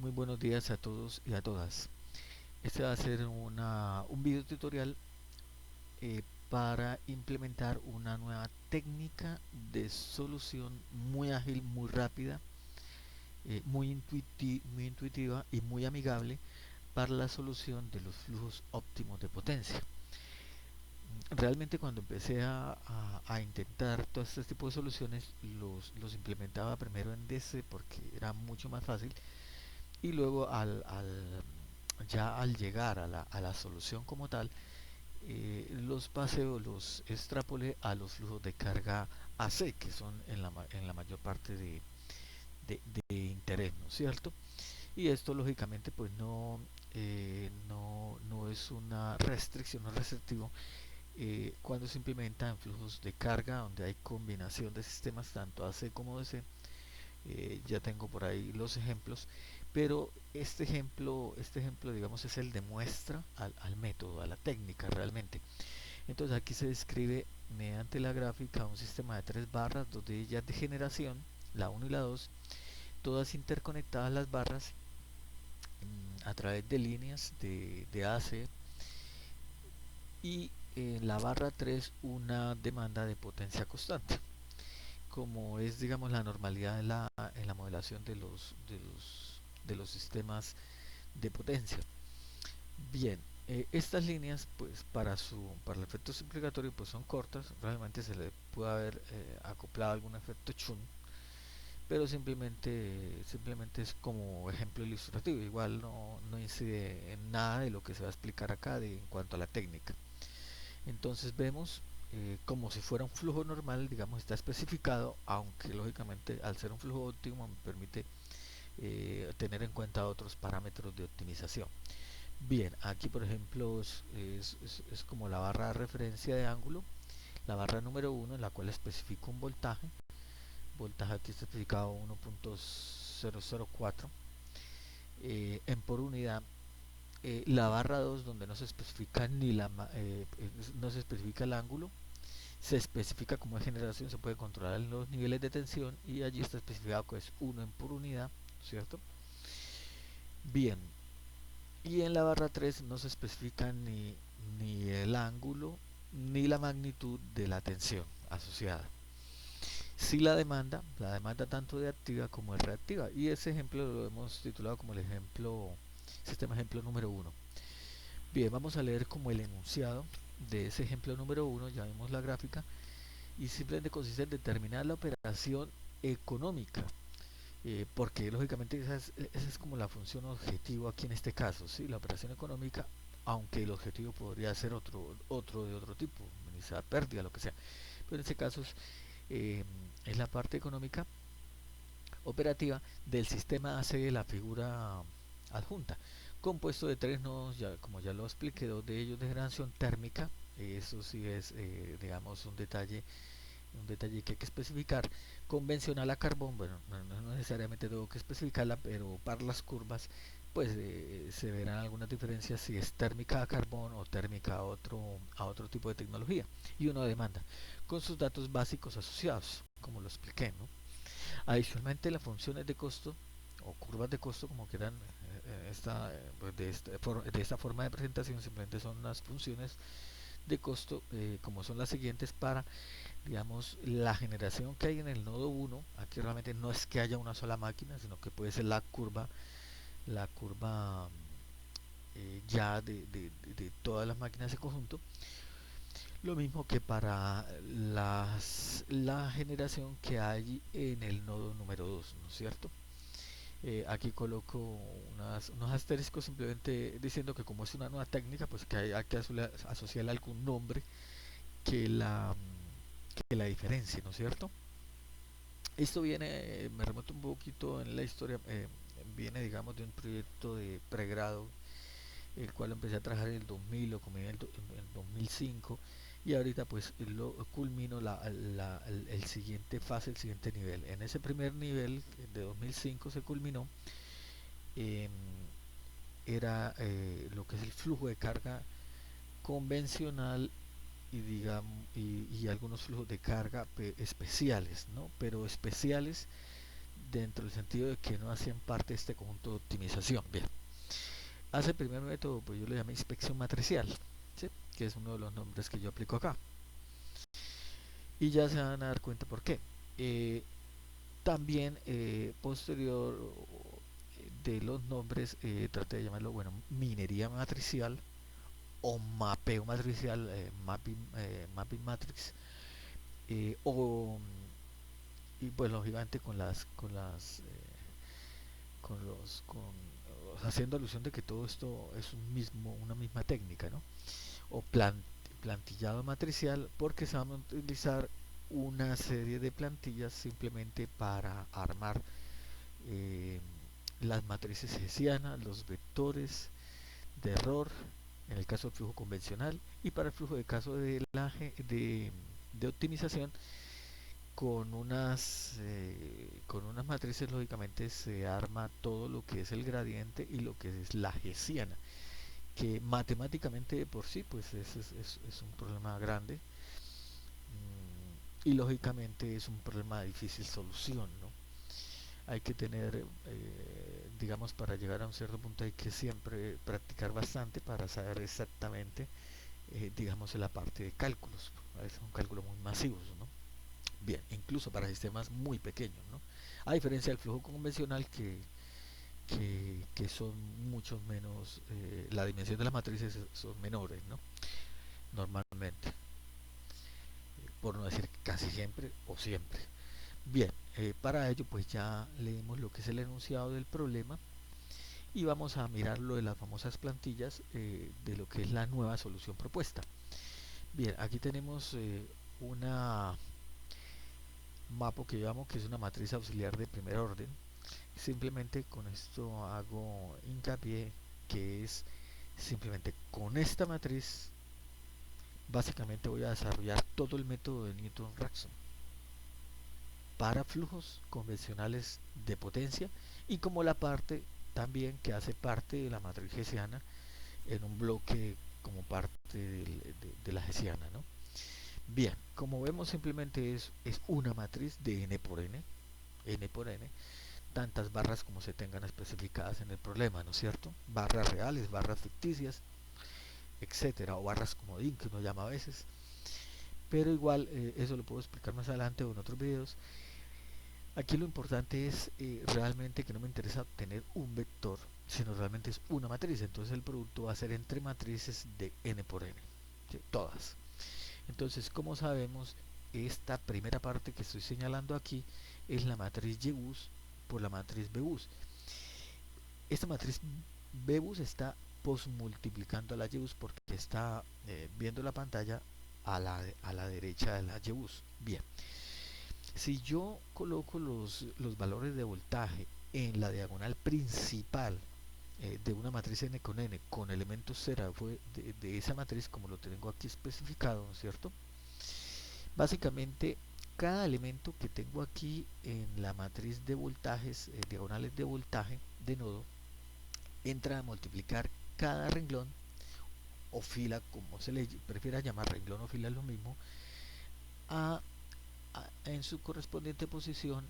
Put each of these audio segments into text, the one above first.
Muy buenos días a todos y a todas. Este va a ser un video tutorial para implementar una nueva técnica de solución muy ágil, muy rápida, muy intuitiva y muy amigable para la solución de los flujos óptimos de potencia. Realmente cuando empecé a intentar todo este tipo de soluciones, los implementaba primero en DC porque era mucho más fácil y luego ya al llegar a la solución como tal, los paseo, los extrapolé a los flujos de carga AC, que son en la mayor parte de interés, ¿no es cierto? Y esto lógicamente pues no es una restricción, no es restrictivo cuando se implementa en flujos de carga donde hay combinación de sistemas tanto AC como DC. Ya tengo por ahí los ejemplos, pero este ejemplo digamos es el de muestra al método, a la técnica realmente. Entonces aquí se describe mediante la gráfica un sistema de tres barras, dos de ellas de generación, la 1 y la 2, todas interconectadas las barras a través de líneas de AC, y en la barra 3 una demanda de potencia constante, como es digamos la normalidad en la modelación de los sistemas de potencia. Bien, estas líneas pues para el efecto simplificatorio pues son cortas, realmente se le puede haber acoplado algún efecto chun, pero simplemente es como ejemplo ilustrativo, igual no incide en nada de lo que se va a explicar acá en cuanto a la técnica. Entonces vemos como si fuera un flujo normal, digamos está especificado, aunque lógicamente al ser un flujo óptimo me permite tener en cuenta otros parámetros de optimización. Bien, aquí por ejemplo es como la barra de referencia de ángulo, la barra número 1 en la cual especifico un voltaje aquí está especificado 1.004 en por unidad. La barra 2 donde no se especifica no se especifica el ángulo, se especifica como de generación, se puede controlar los niveles de tensión y allí está especificado que es 1 en por unidad, ¿cierto? Bien, y en la barra 3 no se especifica ni el ángulo ni la magnitud de la tensión asociada. Sí la demanda tanto de activa como de reactiva, y ese ejemplo lo hemos titulado como el sistema ejemplo número 1. Bien, vamos a leer como el enunciado de ese ejemplo número 1, ya vemos la gráfica, y simplemente consiste en determinar la operación económica, porque lógicamente esa es como la función objetivo aquí en este caso, ¿sí? La operación económica, aunque el objetivo podría ser otro de otro tipo, minimizar pérdida, lo que sea, pero en este caso eh, es la parte económica operativa del sistema AC de la figura adjunta, compuesto de tres nodos, como ya lo expliqué, dos de ellos de generación térmica. Eso sí es, digamos, un detalle que hay que especificar. Convencional a carbón, bueno, no necesariamente tengo que especificarla, pero para las curvas pues se verán algunas diferencias si es térmica a carbón o térmica a otro tipo de tecnología, y una demanda con sus datos básicos asociados, como lo expliqué, ¿no? Adicionalmente, las funciones de costo o curvas de costo, como quieran, pues de esta forma de presentación, simplemente son las funciones de costo, como son las siguientes para, digamos, la generación que hay en el nodo 1. Aquí realmente no es que haya una sola máquina, sino que puede ser la curva ya de todas las máquinas de conjunto. Lo mismo que para la generación que hay en el nodo número 2, ¿no es cierto? Aquí coloco unos asteriscos simplemente diciendo que como es una nueva técnica, pues que hay que asociarle algún nombre que la diferencie, ¿no es cierto? Esto viene, me remonto un poquito en la historia, viene digamos de un proyecto de pregrado, el cual empecé a trabajar en el 2000, lo comencé en el 2005, y ahorita pues lo culmino el siguiente fase, el siguiente nivel. En ese primer nivel de 2005 se culminó, eh, era lo que es el flujo de carga convencional y algunos flujos de carga especiales, ¿no? Pero especiales dentro del sentido de que no hacían parte de este conjunto de optimización. Bien, hace el primer método, pues yo le llamé inspección matricial, ¿sí? Que es uno de los nombres que yo aplico acá. Y ya se van a dar cuenta por qué. También posterior de los nombres, traté de llamarlo, bueno, minería matricial o mapeo matricial, mapping matrix, o y pues lógicamente haciendo alusión de que todo esto es una misma técnica, ¿no? O plantillado matricial, porque se van a utilizar una serie de plantillas simplemente para armar eh, las matrices hessianas, los vectores de error en el caso del flujo convencional, y para el flujo de caso de optimización con unas matrices. Lógicamente se arma todo lo que es el gradiente y lo que es la hessiana, que matemáticamente de por sí pues es un problema grande, y lógicamente es un problema de difícil solución, ¿no? Hay que tener, digamos, para llegar a un cierto punto hay que siempre practicar bastante para saber exactamente, digamos, en la parte de cálculos. Son cálculos muy masivos, ¿no? Bien, incluso para sistemas muy pequeños, ¿no? A diferencia del flujo convencional que son mucho menos, la dimensión de las matrices son menores, ¿no? Normalmente, por no decir casi siempre o siempre. Bien, para ello pues ya leemos lo que es el enunciado del problema y vamos a mirar lo de las famosas plantillas, de lo que es la nueva solución propuesta. Bien, aquí tenemos una mapo que llamo que es una matriz auxiliar de primer orden. Simplemente con esto hago hincapié que es simplemente con esta matriz básicamente voy a desarrollar todo el método de Newton-Raphson para flujos convencionales de potencia, y como la parte también que hace parte de la matriz hessiana en un bloque como parte de la hessiana, ¿no? Bien, como vemos simplemente es una matriz de n por n, tantas barras como se tengan especificadas en el problema, ¿no es cierto? Barras reales, barras ficticias, etcétera, o barras comodín que uno llama a veces, pero igual eso lo puedo explicar más adelante o en otros videos. Aquí lo importante es realmente que no me interesa obtener un vector, sino realmente es una matriz. Entonces el producto va a ser entre matrices de n por n, ¿sí? Todas. Entonces, como sabemos, esta primera parte que estoy señalando aquí es la matriz Yebus por la matriz Bebus. Esta matriz Bebus está posmultiplicando a la Yebus porque está viendo la pantalla a la derecha de la Yebus. Bien, si yo coloco los valores de voltaje en la diagonal principal de una matriz n con elementos cera de esa matriz, como lo tengo aquí especificado, ¿no es cierto? Básicamente, cada elemento que tengo aquí en la matriz de voltajes, diagonales de voltaje de nodo, entra a multiplicar cada renglón o fila, como se le prefiera llamar, renglón o fila es lo mismo, a, en su correspondiente posición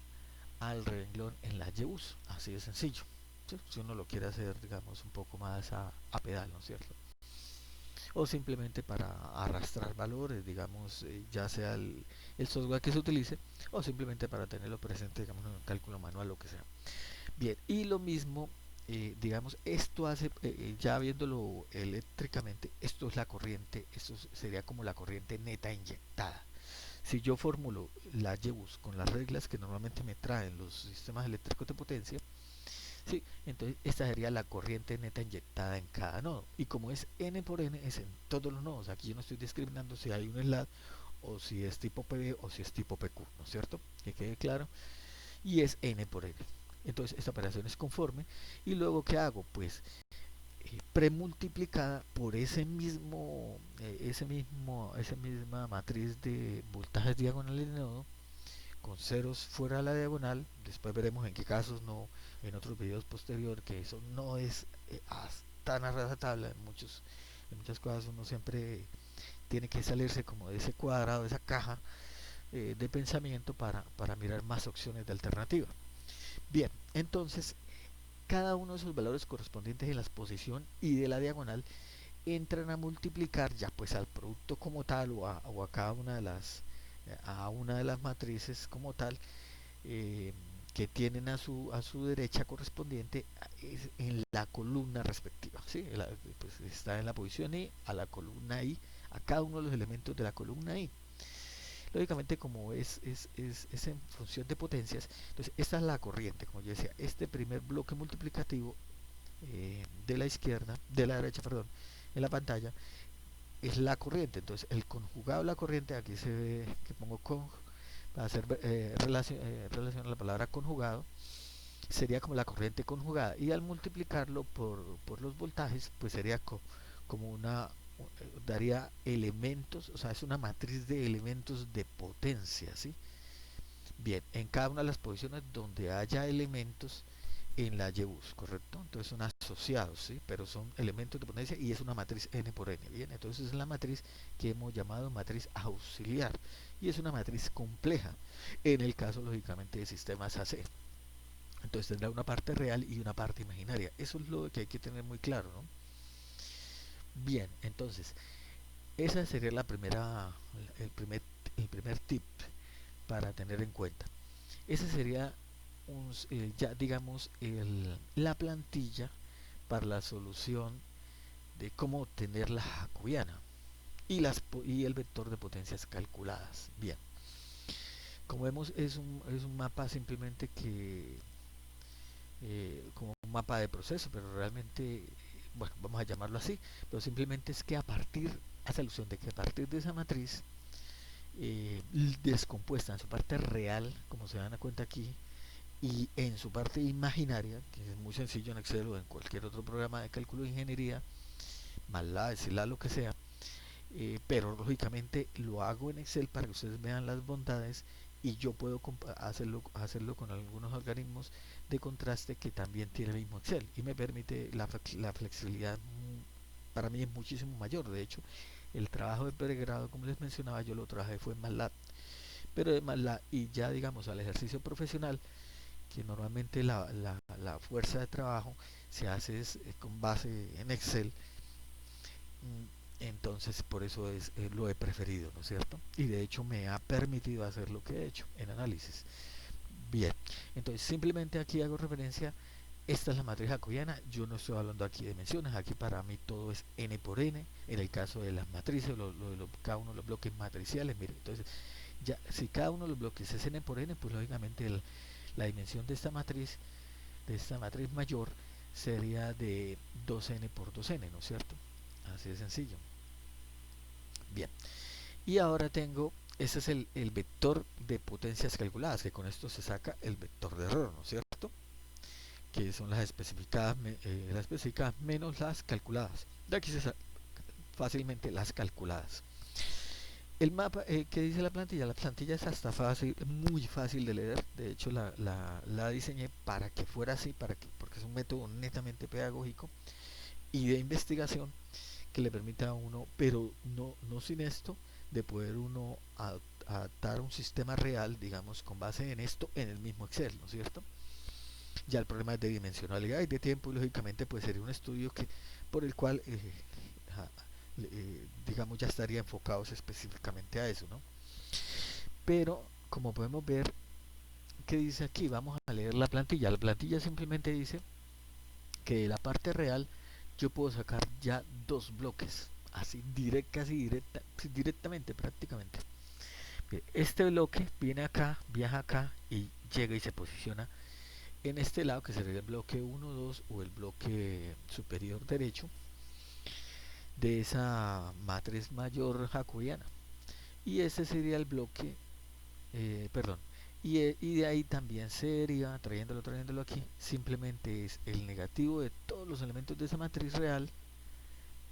al renglón en la YUS, así de sencillo, ¿sí? Si uno lo quiere hacer, digamos, un poco más a pedal, ¿no es cierto? O simplemente para arrastrar valores, digamos, ya sea el software que se utilice, o simplemente para tenerlo presente, digamos, en un cálculo manual, lo que sea. Bien, y lo mismo, digamos, esto hace, ya viéndolo eléctricamente, esto es la corriente, esto sería como la corriente neta inyectada. Si yo formulo la YEBUS con las reglas que normalmente me traen los sistemas eléctricos de potencia, ¿sí? Entonces esta sería la corriente neta inyectada en cada nodo. Y como es n por n, es en todos los nodos. Aquí yo no estoy discriminando si hay un SLAD o si es tipo PV o si es tipo PQ, ¿no es cierto? Que quede claro. Y es n por n. Entonces esta operación es conforme. Y luego, ¿qué hago? Pues premultiplicada por esa misma matriz de voltajes diagonales de nodo, con ceros fuera de la diagonal. Después veremos en qué casos no, en otros videos posteriores, que eso no es tan a rajatabla. En muchas cosas uno siempre tiene que salirse como de ese cuadrado, de esa caja de pensamiento para mirar más opciones de alternativa. Bien, entonces cada uno de esos valores correspondientes en la exposición y de la diagonal entran a multiplicar ya pues al producto como tal o a cada una de a una de las matrices como tal, eh, que tienen a su derecha correspondiente en la columna respectiva, ¿sí? Pues está en la posición I, a la columna I, a cada uno de los elementos de la columna I. Lógicamente, como es en función de potencias, entonces esta es la corriente, como yo decía, este primer bloque multiplicativo, de la izquierda, de la derecha, perdón, en la pantalla, es la corriente. Entonces el conjugado de la corriente, aquí se ve que pongo con, para hacer relación a la palabra conjugado, sería como la corriente conjugada, y al multiplicarlo por los voltajes pues sería como daría elementos, o sea, es una matriz de elementos de potencia, ¿sí? Bien, en cada una de las posiciones donde haya elementos en la YBUS, ¿correcto? Entonces son asociados, ¿sí? Pero son elementos de potencia y es una matriz n por n, ¿bien? Entonces es la matriz que hemos llamado matriz auxiliar y es una matriz compleja en el caso, lógicamente, de sistemas AC. Entonces tendrá una parte real y una parte imaginaria. Eso es lo que hay que tener muy claro, ¿no? Bien, entonces, esa sería el primer, el primer tip para tener en cuenta. Ese sería ya digamos la plantilla para la solución de cómo obtener la jacobiana y el vector de potencias calculadas. Bien, como vemos es un mapa simplemente como un mapa de proceso, pero realmente, bueno, vamos a llamarlo así, pero simplemente es que hace alusión de que a partir de esa matriz, descompuesta en su parte real, como se dan cuenta aquí, y en su parte imaginaria, que es muy sencillo en Excel o en cualquier otro programa de cálculo de ingeniería, MATLAB, SILA, lo que sea, pero lógicamente lo hago en Excel para que ustedes vean las bondades y yo puedo hacerlo con algunos algoritmos de contraste que también tiene el mismo Excel y me permite la flexibilidad. Para mí es muchísimo mayor. De hecho, el trabajo de pregrado, como les mencionaba, yo lo trabajé fue en MATLAB, pero de MATLAB y ya digamos al ejercicio profesional, que normalmente la fuerza de trabajo se hace con base en Excel. Entonces por eso lo he preferido, ¿no es cierto? Y de hecho me ha permitido hacer lo que he hecho en análisis. Bien, entonces simplemente aquí hago referencia, esta es la matriz jacobiana, yo no estoy hablando aquí de dimensiones, aquí para mí todo es n por n, en el caso de las matrices, cada uno de los bloques matriciales, mire, entonces ya si cada uno de los bloques es n por n, pues lógicamente la dimensión de esta matriz mayor, sería de 2n por 2n, ¿no es cierto? Así de sencillo. Bien, y ahora tengo, ese es el vector de potencias calculadas, que con esto se saca el vector de error, ¿no es cierto? Que son las especificadas menos las calculadas. De aquí se saca fácilmente las calculadas. El mapa, ¿qué dice la plantilla? La plantilla es hasta fácil, muy fácil de leer. De hecho, la diseñé para que fuera así, porque es un método netamente pedagógico y de investigación que le permita a uno, pero no sin esto, de poder uno adaptar un sistema real, digamos, con base en esto, en el mismo Excel, ¿no es cierto? Ya el problema es de dimensionalidad y de tiempo, y lógicamente pues sería un estudio por el cual, digamos, ya estaría enfocados específicamente a eso, ¿no? Pero, como podemos ver, ¿qué dice aquí? Vamos a leer la plantilla. La plantilla simplemente dice que de la parte real yo puedo sacar ya dos bloques, así directamente, prácticamente. Este bloque viene acá, viaja acá y llega y se posiciona en este lado, que sería el bloque 1, 2 o el bloque superior derecho de esa matriz mayor jacobiana. Y este sería el bloque, perdón, y de ahí también sería, trayéndolo aquí, simplemente es el negativo de todos los elementos de esa matriz real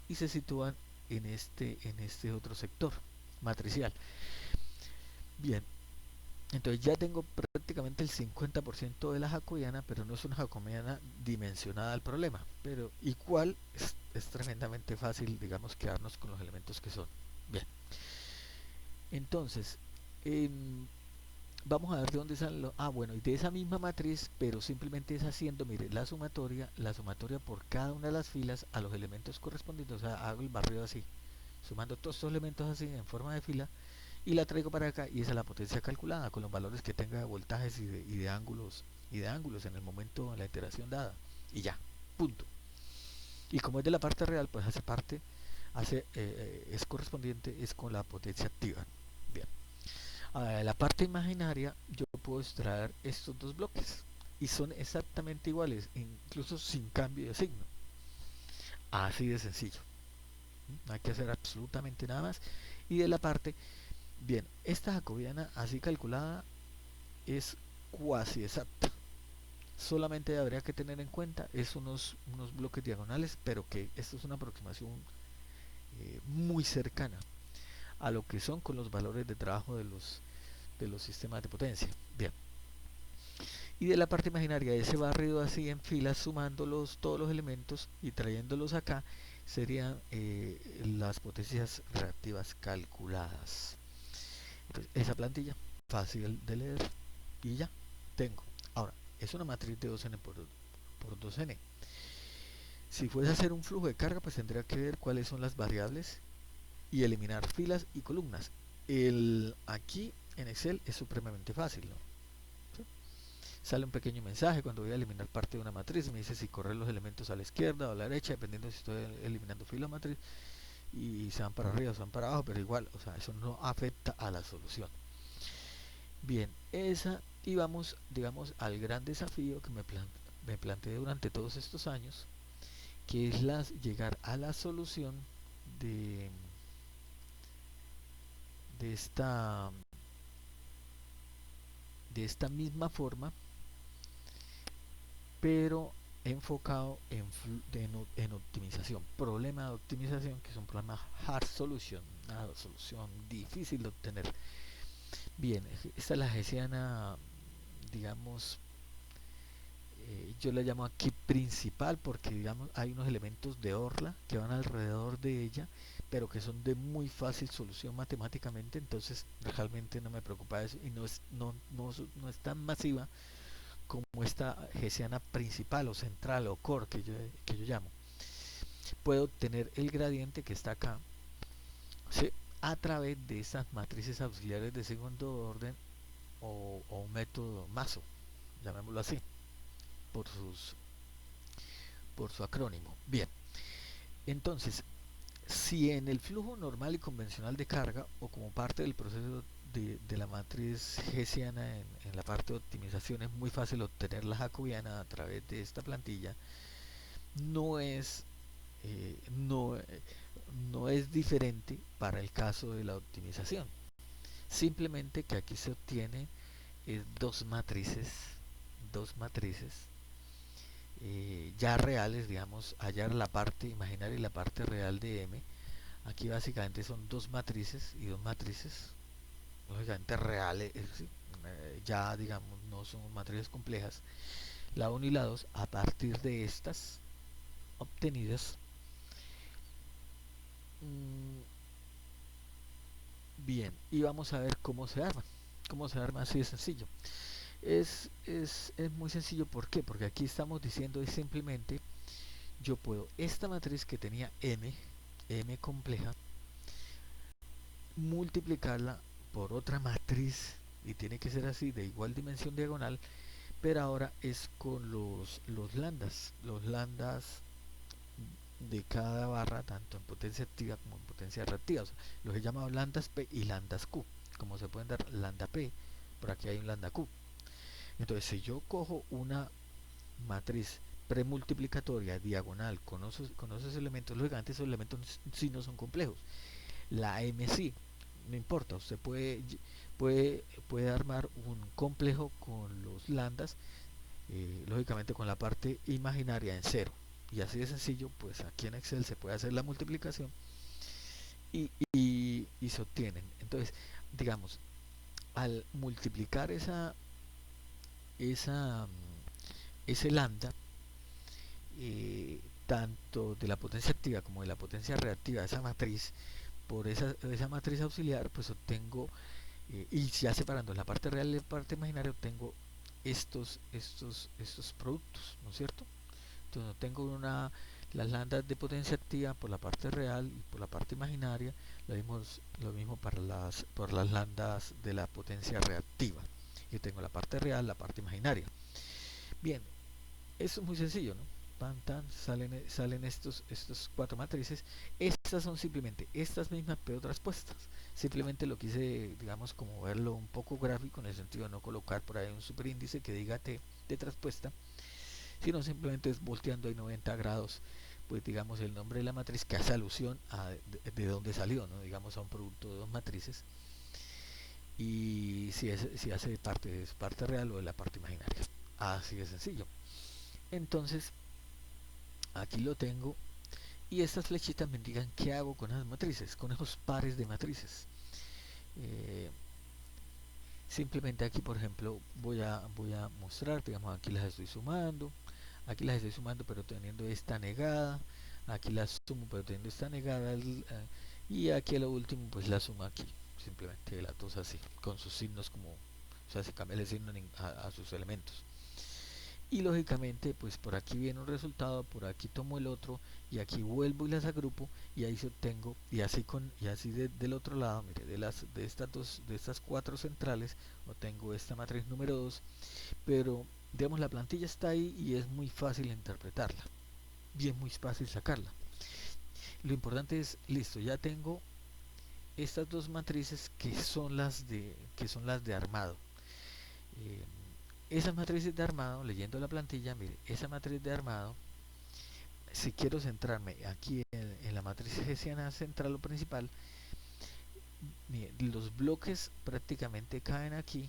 y se sitúan en este otro sector matricial. Bien, entonces ya tengo prácticamente el 50% de la jacobiana, pero no es una jacobiana dimensionada al problema. Pero igual es tremendamente fácil, digamos, quedarnos con los elementos que son. Bien, entonces, vamos a ver de dónde salen los... Ah, bueno, y de esa misma matriz, pero simplemente es haciendo, mire, la sumatoria por cada una de las filas a los elementos correspondientes, o sea, hago el barrido así, sumando todos estos elementos así en forma de fila, y la traigo para acá, y esa es la potencia calculada, con los valores que tenga de voltajes y de ángulos en el momento de la iteración dada, y ya, punto. Y como es de la parte real, pues es correspondiente, es con la potencia activa. Bien. La parte imaginaria yo puedo extraer estos dos bloques y son exactamente iguales, incluso sin cambio de signo. Así de sencillo. No hay que hacer absolutamente nada más. Y de la parte, bien, esta jacobiana así calculada es cuasi exacta. Solamente habría que tener en cuenta es unos bloques diagonales, pero que esto es una aproximación muy cercana a lo que son con los valores de trabajo de los sistemas de potencia. Bien. Y de la parte imaginaria, ese barrido así en filas, sumándolos todos los elementos y trayéndolos acá, serían las potencias reactivas calculadas. Entonces, esa plantilla, fácil de leer, y ya, tengo. Ahora, es una matriz de 2n por 2n. Si fuese a hacer un flujo de carga, pues tendría que ver cuáles son las variables y eliminar filas y columnas. Aquí en Excel es supremamente fácil, ¿no? ¿Sí? Sale un pequeño mensaje cuando voy a eliminar parte de una matriz, me dice si correr los elementos a la izquierda o a la derecha, dependiendo si estoy eliminando fila o matriz, y se van para arriba o se van para abajo, pero igual, o sea, eso no afecta a la solución. Bien, y vamos, digamos, al gran desafío que me planteé durante todos estos años, que es llegar a la solución de, de esta de esta misma forma, pero enfocado en optimización. Problema de optimización que es un problema hard solution, una solución difícil de obtener. Bien, esta es la hessiana, digamos, yo la llamo aquí principal porque digamos hay unos elementos de orla que van alrededor de ella, pero que son de muy fácil solución matemáticamente, entonces realmente no me preocupa eso y no es tan masiva como esta hessiana principal o central o core que yo llamo. Puedo obtener el gradiente que está acá, ¿sí?, a través de estas matrices auxiliares de segundo orden o un método MASO, llamémoslo así, por, sus, por su acrónimo. Bien, entonces, si en el flujo normal y convencional de carga o como parte del proceso de la matriz hessiana en la parte de optimización es muy fácil obtener la jacobiana a través de esta plantilla, no es, no, no es diferente para el caso de la optimización. Simplemente que aquí se obtiene dos matrices ya reales, digamos, hallar la parte imaginaria y la parte real de M. Aquí básicamente son dos matrices y dos matrices, lógicamente reales, ya digamos, no son matrices complejas. La 1 y la 2, a partir de estas obtenidas, mmm, bien, y vamos a ver cómo se arma. Cómo se arma así de sencillo. Es muy sencillo, ¿por qué? Porque aquí estamos diciendo es simplemente, yo puedo, esta matriz que tenía M compleja, multiplicarla por otra matriz, y tiene que ser así, de igual dimensión diagonal, pero ahora es con los lambdas de cada barra, tanto en potencia activa como en potencia reactiva. O sea, los he llamado lambdas P y lambdas Q, como se pueden dar lambda P, por aquí hay un lambda Q. Entonces, si yo cojo una matriz premultiplicatoria diagonal con esos elementos, lógicamente esos elementos sí no son complejos. La M sí, no importa, usted puede armar un complejo con los lambdas, lógicamente con la parte imaginaria en cero. Y así de sencillo, pues aquí en Excel se puede hacer la multiplicación y se obtienen. Entonces, digamos, al multiplicar esa, ese lambda, tanto de la potencia activa como de la potencia reactiva de esa matriz, por esa matriz auxiliar, pues obtengo Y ya separando la parte real y la parte imaginaria, obtengo estos productos, ¿no es cierto? Entonces tengo las landas de potencia activa por la parte real y por la parte imaginaria, lo mismo por las landas de la potencia reactiva. Y tengo la parte real, la parte imaginaria. Bien, eso es muy sencillo, ¿no? Tan, tan, salen estos cuatro matrices. Estas son simplemente estas mismas pero traspuestas. Simplemente lo quise, digamos, como verlo un poco gráfico en el sentido de no colocar por ahí un superíndice que diga T de traspuesta, sino simplemente es volteando ahí 90 grados, pues digamos el nombre de la matriz que hace alusión a de dónde salió, ¿no? Digamos a un producto de dos matrices, y si hace parte de su parte real o de la parte imaginaria. Así de sencillo. Entonces, aquí lo tengo. Y estas flechitas me indican qué hago con esas matrices, con esos pares de matrices. Eh, Simplemente aquí, por ejemplo, voy a mostrar, digamos, aquí las estoy sumando pero teniendo esta negada, aquí las sumo pero teniendo esta negada, y aquí a lo último pues la sumo aquí, simplemente las dos así, con sus signos como, o sea, se cambia el signo a sus elementos. Y lógicamente pues por aquí viene un resultado, por aquí tomo el otro y aquí vuelvo y las agrupo, y ahí se obtengo, y así del otro lado, mire, de estas cuatro centrales obtengo esta matriz número 2, pero digamos la plantilla está ahí y es muy fácil interpretarla, bien muy fácil sacarla. Lo importante es, listo, ya tengo estas dos matrices que son las de armado. Eh, esas matrices de armado, leyendo la plantilla, mire, esa matriz de armado, si quiero centrarme aquí en la matriz hessiana central o principal, mire, los bloques prácticamente caen aquí,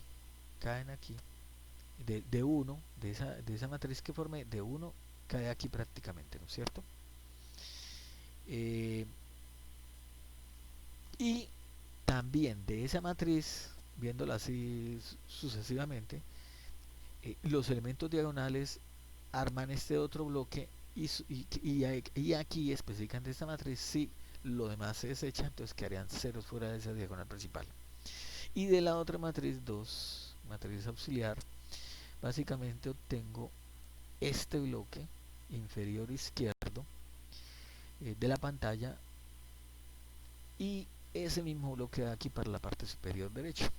de uno, de esa matriz que formé, de uno cae aquí prácticamente, ¿no es cierto? Eh, y también de esa matriz, viéndola así sucesivamente, los elementos diagonales arman este otro bloque, y aquí especifican de esta matriz si lo demás se desecha, entonces quedarían ceros fuera de esa diagonal principal. Y de la otra matriz 2, matriz auxiliar, básicamente obtengo este bloque inferior izquierdo de la pantalla, y ese mismo bloque de aquí para la parte superior derecha,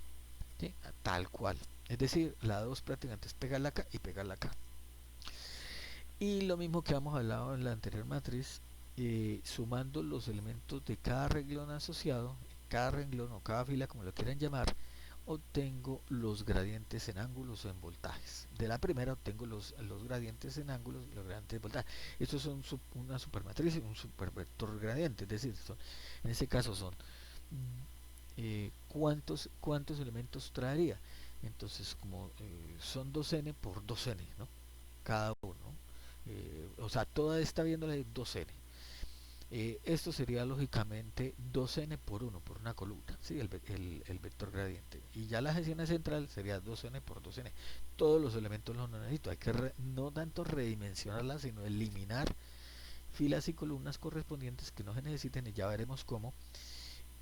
¿sí? Tal cual. Es decir, la 2 prácticamente es pegarla acá y pegarla acá. Y lo mismo que hemos hablado en la anterior matriz, sumando los elementos de cada renglón asociado, cada renglón o cada fila, como lo quieran llamar, obtengo los gradientes en ángulos o en voltajes. De la primera obtengo los gradientes en ángulos y los gradientes de voltaje. Estos son una supermatriz y un supervector gradiente, es decir, en este caso son cuántos elementos traería. Entonces, como son 2n por 2n, ¿no? Cada uno. O sea, toda esta viéndola es 2n. Esto sería lógicamente 2n por 1, por una columna, ¿sí? El vector gradiente. Y ya la gestión central sería 2n por 2n. Todos los elementos los necesito. Hay que no tanto redimensionarlas, sino eliminar filas y columnas correspondientes que no se necesiten, y ya veremos cómo.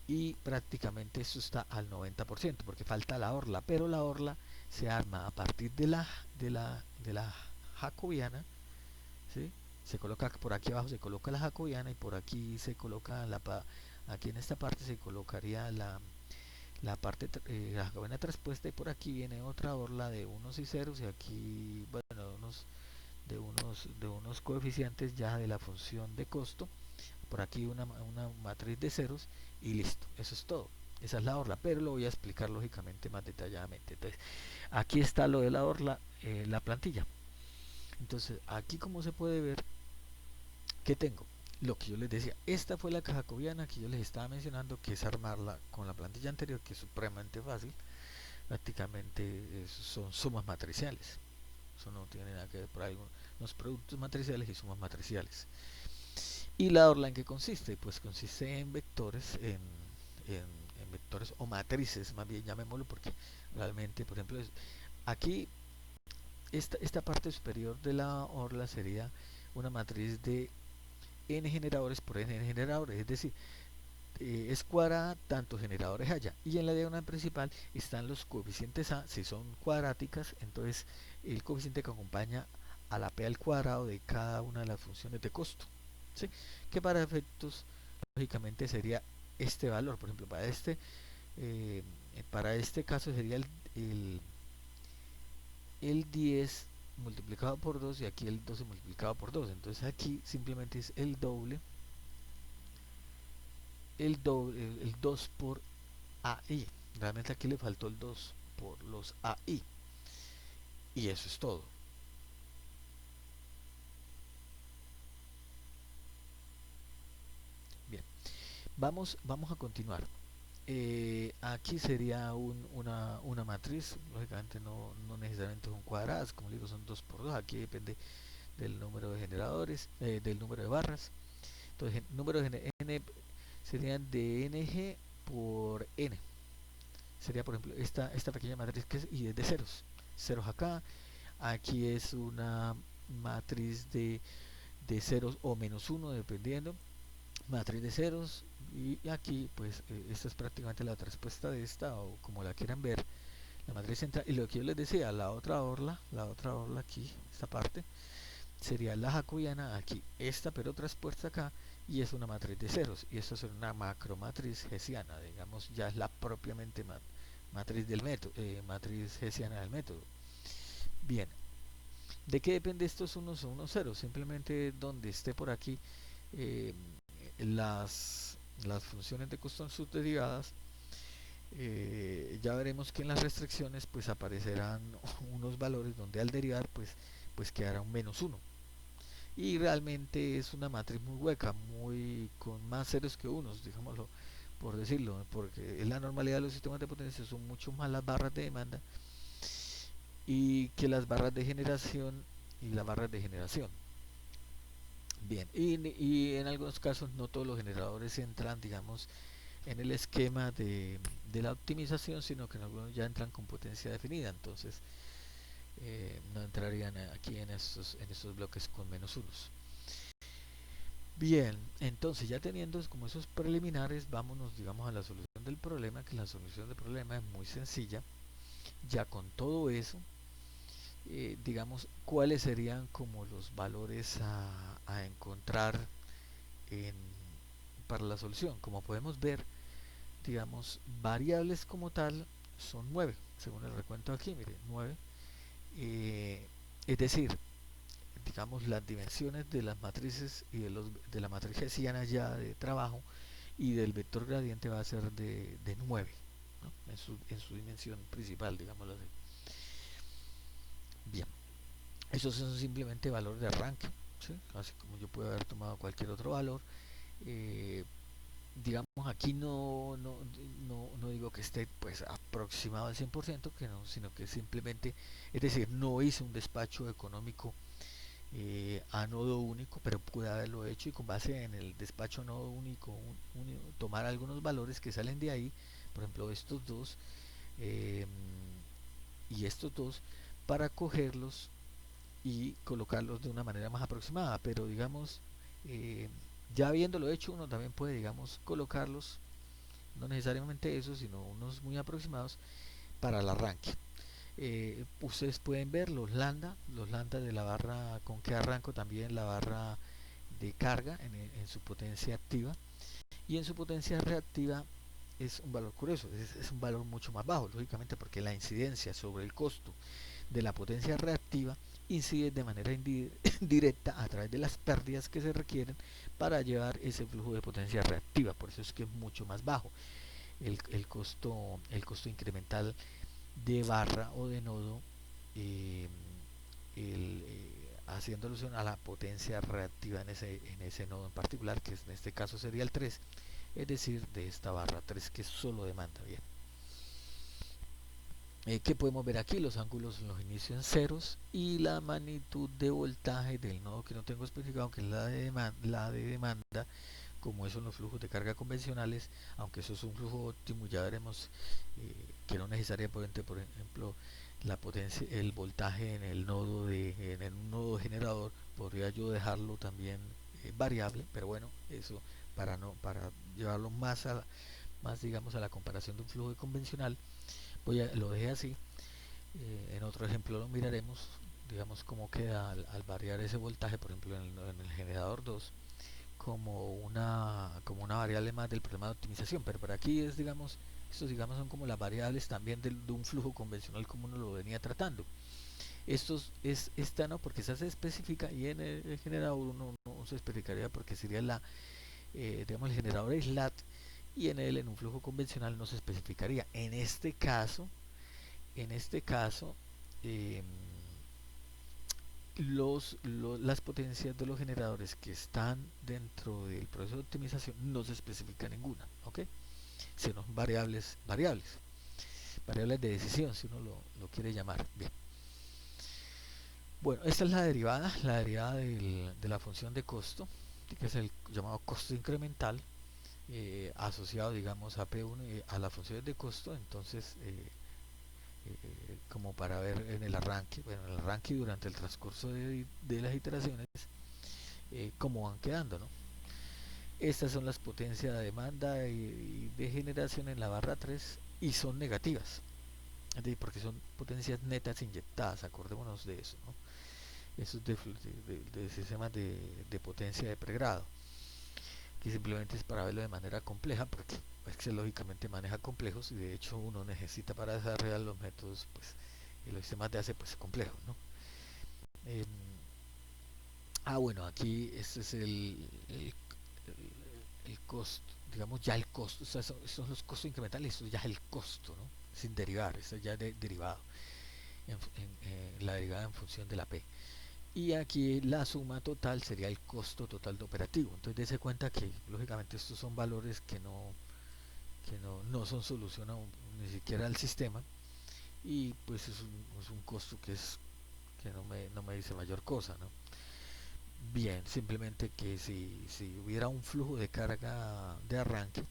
Y prácticamente esto está al 90%, porque falta la orla, pero la orla se arma a partir de la jacobiana, ¿sí? Se coloca por aquí abajo, se coloca la jacobiana, y por aquí se coloca aquí en esta parte se colocaría la parte la jacobiana traspuesta, y por aquí viene otra orla de unos y ceros, y aquí, bueno, de unos coeficientes ya de la función de costo, por aquí una matriz de ceros, y listo, eso es todo. Esa es la orla, pero lo voy a explicar lógicamente más detalladamente. Entonces, aquí está lo de la orla, la plantilla. Entonces, aquí como se puede ver, ¿qué tengo? Lo que yo les decía, esta fue la caja jacobiana que yo les estaba mencionando, que es armarla con la plantilla anterior, que es supremamente fácil. Prácticamente son sumas matriciales. Eso no tiene nada que ver, por ahí unos productos matriciales y sumas matriciales. ¿Y la orla en qué consiste? Pues consiste en vectores, en vectores o matrices, más bien llamémoslo, porque realmente, por ejemplo, aquí esta parte superior de la orla sería una matriz de n generadores por n generadores, es decir, es cuadrada tantos generadores haya, y en la diagonal principal están los coeficientes A. Si son cuadráticas, entonces el coeficiente que acompaña a la P al cuadrado de cada una de las funciones de costo, ¿sí? Que para efectos lógicamente sería este valor. Por ejemplo, eh, para este caso sería el, el 10 multiplicado por 2 y aquí el 12 multiplicado por 2. Entonces aquí simplemente es el 2 por AI. Realmente aquí le faltó el 2 por los AI. Y eso es todo. Bien, vamos a continuar. Aquí sería una matriz. Lógicamente no necesariamente son cuadradas, como digo, son 2 por 2. Aquí depende del número de generadores, del número de barras. Entonces, el número de n serían de ng por n. Sería, por ejemplo, esta pequeña matriz que es, y es de ceros. Ceros acá. Aquí es una matriz de ceros o menos uno, dependiendo. Matriz de ceros. Y aquí, pues, esta es prácticamente la respuesta de esta, o como la quieran ver, la matriz central. Y lo que yo les decía, la otra orla aquí, esta parte, sería la jacobiana, aquí esta, pero transpuesta acá, y es una matriz de ceros, y esto es una macromatriz hessiana, digamos, ya es la propiamente matriz del método, matriz hessiana del método. Bien, ¿de qué depende estos unos o unos ceros? Simplemente donde esté por aquí eh, las funciones de costo en sus derivadas, ya veremos que en las restricciones pues aparecerán unos valores donde al derivar pues quedará un menos uno, y realmente es una matriz muy hueca, muy con más ceros que unos, digámoslo por decirlo, porque es la normalidad de los sistemas de potencia, son mucho más las barras de demanda y que las barras de generación y las barras de generación. Bien, y en algunos casos no todos los generadores entran, digamos, en el esquema de la optimización, sino que en algunos ya entran con potencia definida, entonces no entrarían aquí en estos bloques con menos unos. Bien, entonces ya teniendo como esos preliminares, vámonos, digamos, a la solución del problema, que la solución del problema es muy sencilla. Ya con todo eso, digamos, cuáles serían como los valores a encontrar en, para la solución. Como podemos ver, digamos, variables como tal son 9 según el recuento aquí, mire, 9. Es decir, digamos, las dimensiones de las matrices y de la matriz hessiana ya de trabajo y del vector gradiente va a ser de 9, ¿no? En su dimensión principal, digámoslo así. Bien, esos son simplemente valores de arranque, ¿sí? Así como yo puedo haber tomado cualquier otro valor. Eh, digamos, aquí no digo que esté pues aproximado al 100%, que no, sino que simplemente, es decir, no hice un despacho económico a nodo único, pero pude haberlo hecho, y con base en el despacho a nodo único tomar algunos valores que salen de ahí, por ejemplo estos dos eh, y estos dos, para cogerlos y colocarlos de una manera más aproximada, pero digamos, eh, ya habiéndolo hecho, uno también puede, digamos, colocarlos, no necesariamente esos, sino unos muy aproximados para el arranque. Ustedes pueden ver los lambda de la barra con que arranco, también la barra de carga en su potencia activa, y en su potencia reactiva es un valor curioso, es un valor mucho más bajo, lógicamente, porque la incidencia sobre el costo de la potencia reactiva incide de manera directa a través de las pérdidas que se requieren para llevar ese flujo de potencia reactiva. Por eso es que es mucho más bajo el costo incremental de barra o de nodo, eh, haciendo alusión a la potencia reactiva en ese nodo en particular, que en este caso sería el 3, es decir, de esta barra 3 que solo demanda. Bien, que podemos ver aquí los ángulos los inicio en ceros, y la magnitud de voltaje del nodo que no tengo especificado, que es la de demanda, como eso en los flujos de carga convencionales, aunque eso es un flujo óptimo, ya veremos que no necesariamente, por ejemplo, la potencia, el voltaje en un nodo generador, podría yo dejarlo también variable, pero bueno, eso para llevarlo más digamos a la comparación de un flujo convencional, lo dejé así. En otro ejemplo lo miraremos, digamos cómo queda al variar ese voltaje, por ejemplo en el generador 2, como una variable más del problema de optimización, pero por aquí es, digamos, estos digamos son como las variables también de un flujo convencional como uno lo venía tratando. Esta no, porque esa se especifica, y en el generador uno no se especificaría porque sería digamos, el generador es LAT, y en un flujo convencional no se especificaría. En este caso, eh, las potencias de los generadores que están dentro del proceso de optimización no se especifica ninguna, ¿ok? Sino variables de decisión, si uno lo quiere llamar. Bien. Bueno, esta es la derivada de la función de costo, que es el llamado costo incremental, asociado, digamos, a P1 y a las funciones de costo. Entonces, como para ver en el arranque, bueno, en el arranque y durante el transcurso de las iteraciones, cómo van quedando, ¿no? Estas son las potencias de demanda y de generación en la barra 3 y son negativas, porque son potencias netas inyectadas, acordémonos de eso, ¿no? Eso es de sistemas de potencia de pregrado, que simplemente es para verlo de manera compleja, porque Excel lógicamente maneja complejos y de hecho uno necesita para desarrollar los métodos, pues, y los sistemas de ACE, pues complejos, ¿no? Eh, bueno, aquí este es el costo, digamos ya el costo, o sea, esos son los costos incrementales, esto ya es el costo, ¿no? Sin derivar, esto ya es derivado, la derivada en función de la P. Y aquí la suma total sería el costo total de operativo. Entonces dése cuenta que lógicamente estos son valores que no son solución ni siquiera al sistema, y pues es un costo que no me dice mayor cosa, ¿no? Bien, simplemente que si hubiera un flujo de carga de arranque,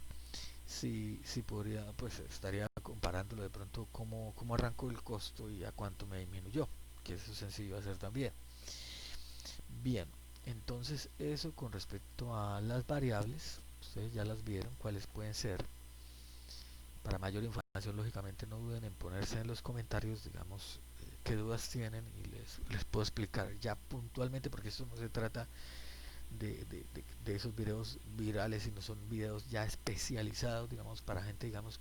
si podría, pues estaría comparándolo de pronto cómo arrancó el costo y a cuánto me disminuyó, que eso es sencillo hacer también. Bien, entonces eso con respecto a las variables, ustedes ya las vieron, cuáles pueden ser. Para mayor información, lógicamente no duden en ponerse en los comentarios, digamos, qué dudas tienen, y les puedo explicar ya puntualmente, porque esto no se trata de esos videos virales, sino son videos ya especializados, digamos, para gente, digamos,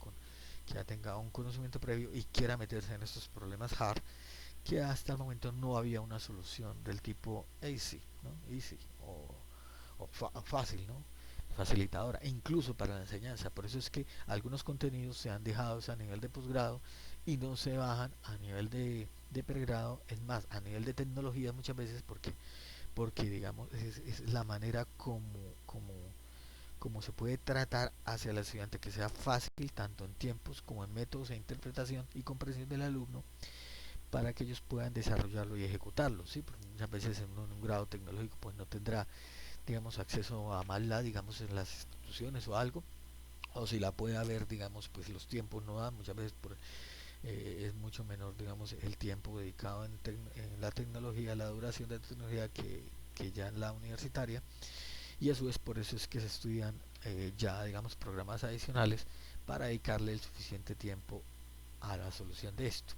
que ya tenga un conocimiento previo y quiera meterse en estos problemas hard, que hasta el momento no había una solución del tipo easy, ¿no? Easy o fácil, ¿no? Facilitadora, e incluso para la enseñanza. Por eso es que algunos contenidos se han dejado a nivel de posgrado y no se bajan a nivel de pregrado, es más, a nivel de tecnología muchas veces, porque digamos es la manera como se puede tratar hacia el estudiante, que sea fácil tanto en tiempos como en métodos e interpretación y comprensión del alumno, para que ellos puedan desarrollarlo y ejecutarlo, ¿sí? Porque muchas veces en un grado tecnológico pues no tendrá, digamos, acceso a MATLAB, digamos, en las instituciones o algo, o si la puede haber, digamos, pues los tiempos no dan, muchas veces es mucho menor, digamos, el tiempo dedicado en la tecnología, la duración de la tecnología, que ya en la universitaria, y a su vez por eso es que se estudian ya, digamos, programas adicionales para dedicarle el suficiente tiempo a la solución de esto.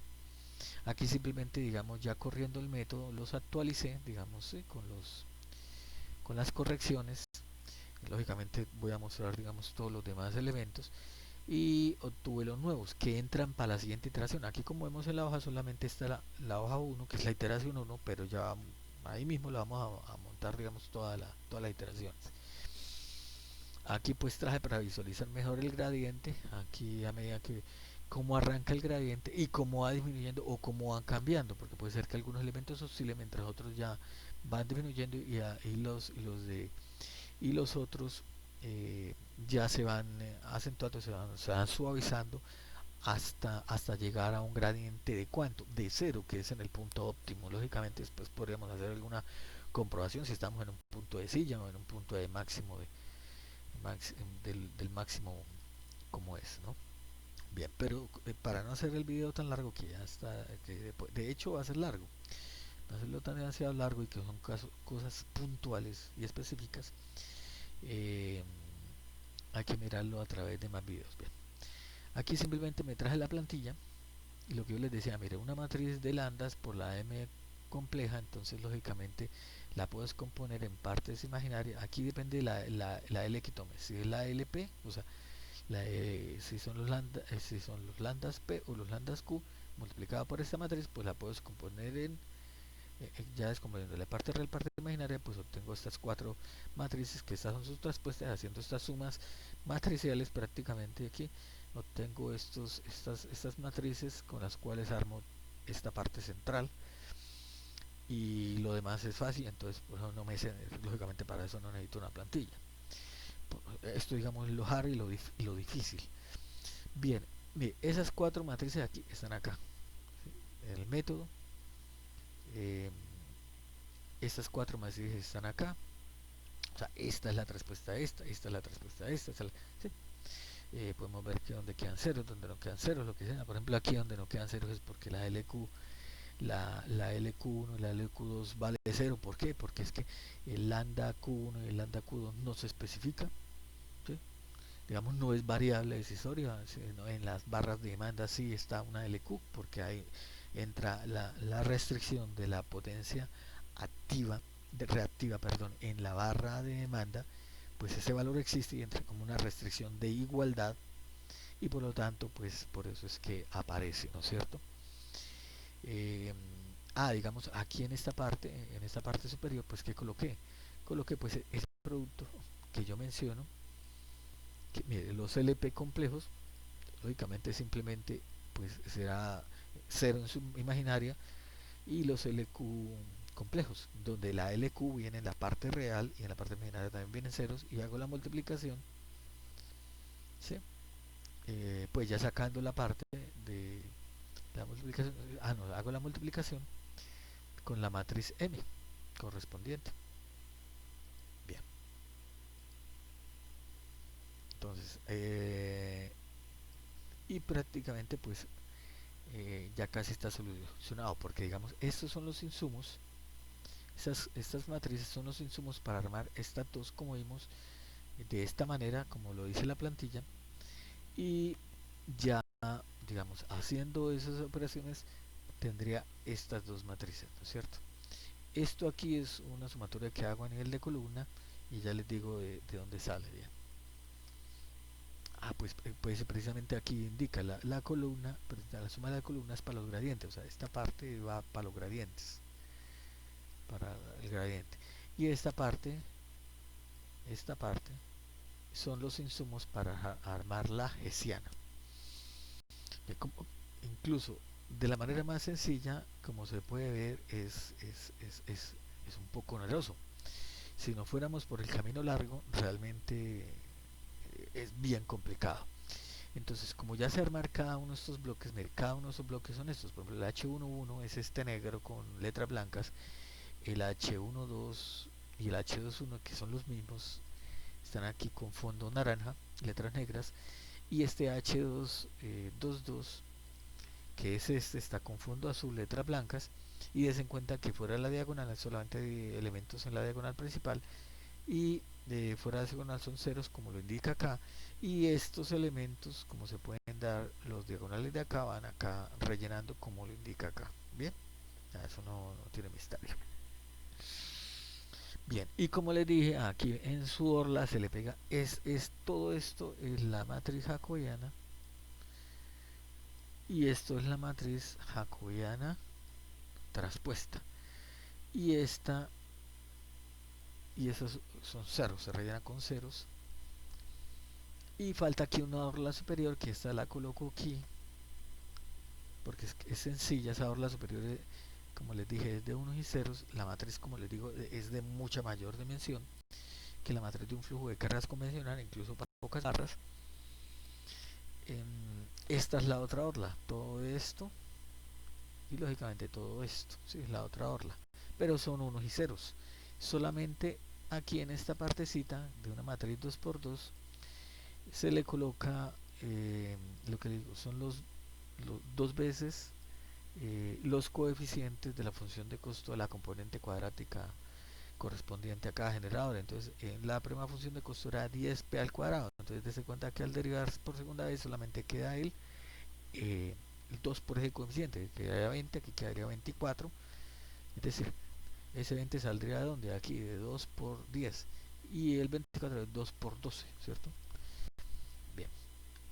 Aquí simplemente, digamos, ya corriendo el método, los actualicé, digamos, con las correcciones. Lógicamente voy a mostrar, digamos, todos los demás elementos, y obtuve los nuevos que entran para la siguiente iteración. Aquí, como vemos en la hoja, solamente está la hoja 1, que es la iteración 1, pero ya ahí mismo la vamos a montar, digamos, todas las iteraciones. Aquí pues traje para visualizar mejor el gradiente, aquí a medida que cómo arranca el gradiente y cómo va disminuyendo o cómo van cambiando, porque puede ser que algunos elementos oscilen mientras otros ya van disminuyendo, y los otros ya se van acentuando, se van suavizando hasta llegar a un gradiente de cuánto, de cero, que es en el punto óptimo. Lógicamente después podríamos hacer alguna comprobación si estamos en un punto de silla o en un punto de máximo del máximo, como es, ¿no? Bien, pero para no hacer el video tan largo, que ya está, que de hecho va a ser largo, no hacerlo tan demasiado largo y que son cosas puntuales y específicas, hay que mirarlo a través de más videos. Bien. Aquí simplemente me traje la plantilla y lo que yo les decía, mire, una matriz de lambdas por la m compleja, entonces lógicamente la puedes componer en partes imaginarias. Aquí depende de la L que tomes, si es la LP, o sea, si son si son los lambdas P o los lambdas Q multiplicada por esta matriz, pues la puedes componer en ya descomponiendo la parte real, parte imaginaria, pues obtengo estas cuatro matrices, que estas son sus traspuestas, haciendo estas sumas matriciales prácticamente aquí, obtengo estas matrices con las cuales armo esta parte central, y lo demás es fácil, entonces pues, no me lógicamente para eso no necesito una plantilla. Esto digamos es lo hard y lo difícil. Bien, mire, esas cuatro matrices aquí están acá, ¿sí? En el método, eh, estas cuatro matrices están acá. O sea, esta es la respuesta a esta es la respuesta a ¿sí? Podemos ver que donde quedan ceros, donde no quedan ceros, lo que sea. Por ejemplo, aquí donde no quedan ceros es porque la LQ1 y la LQ2 vale cero. ¿Por qué? Porque es que el lambda Q1 y el lambda Q2 no se especifica, ¿sí? Digamos, no es variable decisoria, ¿sí? ¿No? En las barras de demanda sí está una LQ, porque ahí entra la restricción de la potencia activa, reactiva, perdón, en la barra de demanda, pues ese valor existe y entra como una restricción de igualdad, y por lo tanto pues por eso es que aparece, ¿no es cierto? eh, digamos aquí en esta parte superior, pues que coloqué pues ese producto que yo menciono, que mire, los LP complejos lógicamente simplemente pues será cero en su imaginaria, y los LQ complejos, donde la LQ viene en la parte real y en la parte imaginaria también vienen ceros, y hago la multiplicación, ¿sí? Pues ya sacando la parte de la multiplicación, no, hago la multiplicación con la matriz M correspondiente. Bien, entonces, y prácticamente pues ya casi está solucionado, porque digamos, estos son los insumos, estas matrices son los insumos para armar estas dos, como vimos, de esta manera, como lo dice la plantilla, y ya, digamos, haciendo esas operaciones tendría estas dos matrices, ¿no es cierto? Esto aquí es una sumatoria que hago a nivel de columna, y ya les digo de dónde sale. Bien. Pues precisamente aquí indica la columna, la suma de las columnas para los gradientes, o sea, esta parte va para los gradientes, para el gradiente. Y esta parte son los insumos para armar la hessiana. Incluso de la manera más sencilla, como se puede ver, es un poco oneroso. Si no fuéramos por el camino largo, realmente es bien complicado. Entonces, como ya se armar cada uno de estos bloques, cada uno de estos bloques son estos. Por ejemplo, el H11 es este negro con letras blancas, el H12 y el H21, que son los mismos, están aquí con fondo naranja, letras negras, y este H222, que es este, está con fondo azul, letras blancas, y des en cuenta que fuera de la diagonal solamente hay elementos en la diagonal principal, y de fuera de la diagonal son ceros, como lo indica acá, y estos elementos, como se pueden dar, los diagonales de acá van acá rellenando como lo indica acá. Bien, eso no tiene misterio. Bien, y como les dije, aquí en su orla se le pega, es todo esto es la matriz jacobiana, y esto es la matriz jacobiana traspuesta, y esta y esos son ceros, se rellena con ceros, y falta aquí una orla superior, que esta la coloco aquí porque es sencilla. Esa orla superior, como les dije, es de unos y ceros. La matriz, como les digo, es de mucha mayor dimensión que la matriz de un flujo de cargas convencional, incluso para pocas barras. Esta es la otra orla, todo esto y lógicamente todo esto, sí, es la otra orla, pero son unos y ceros. Solamente aquí en esta partecita de una matriz 2x2 se le coloca lo que digo, son los dos veces los coeficientes de la función de costo de la componente cuadrática correspondiente a cada generador. Entonces en la primera función de costura 10p al cuadrado. Entonces dése cuenta que al derivar por segunda vez solamente queda eh, el 2 por ese coeficiente, que quedaría 20, aquí quedaría 24. Es decir, ese 20 saldría de donde, aquí, de 2 por 10, y el 24 es 2 por 12, ¿cierto? Bien,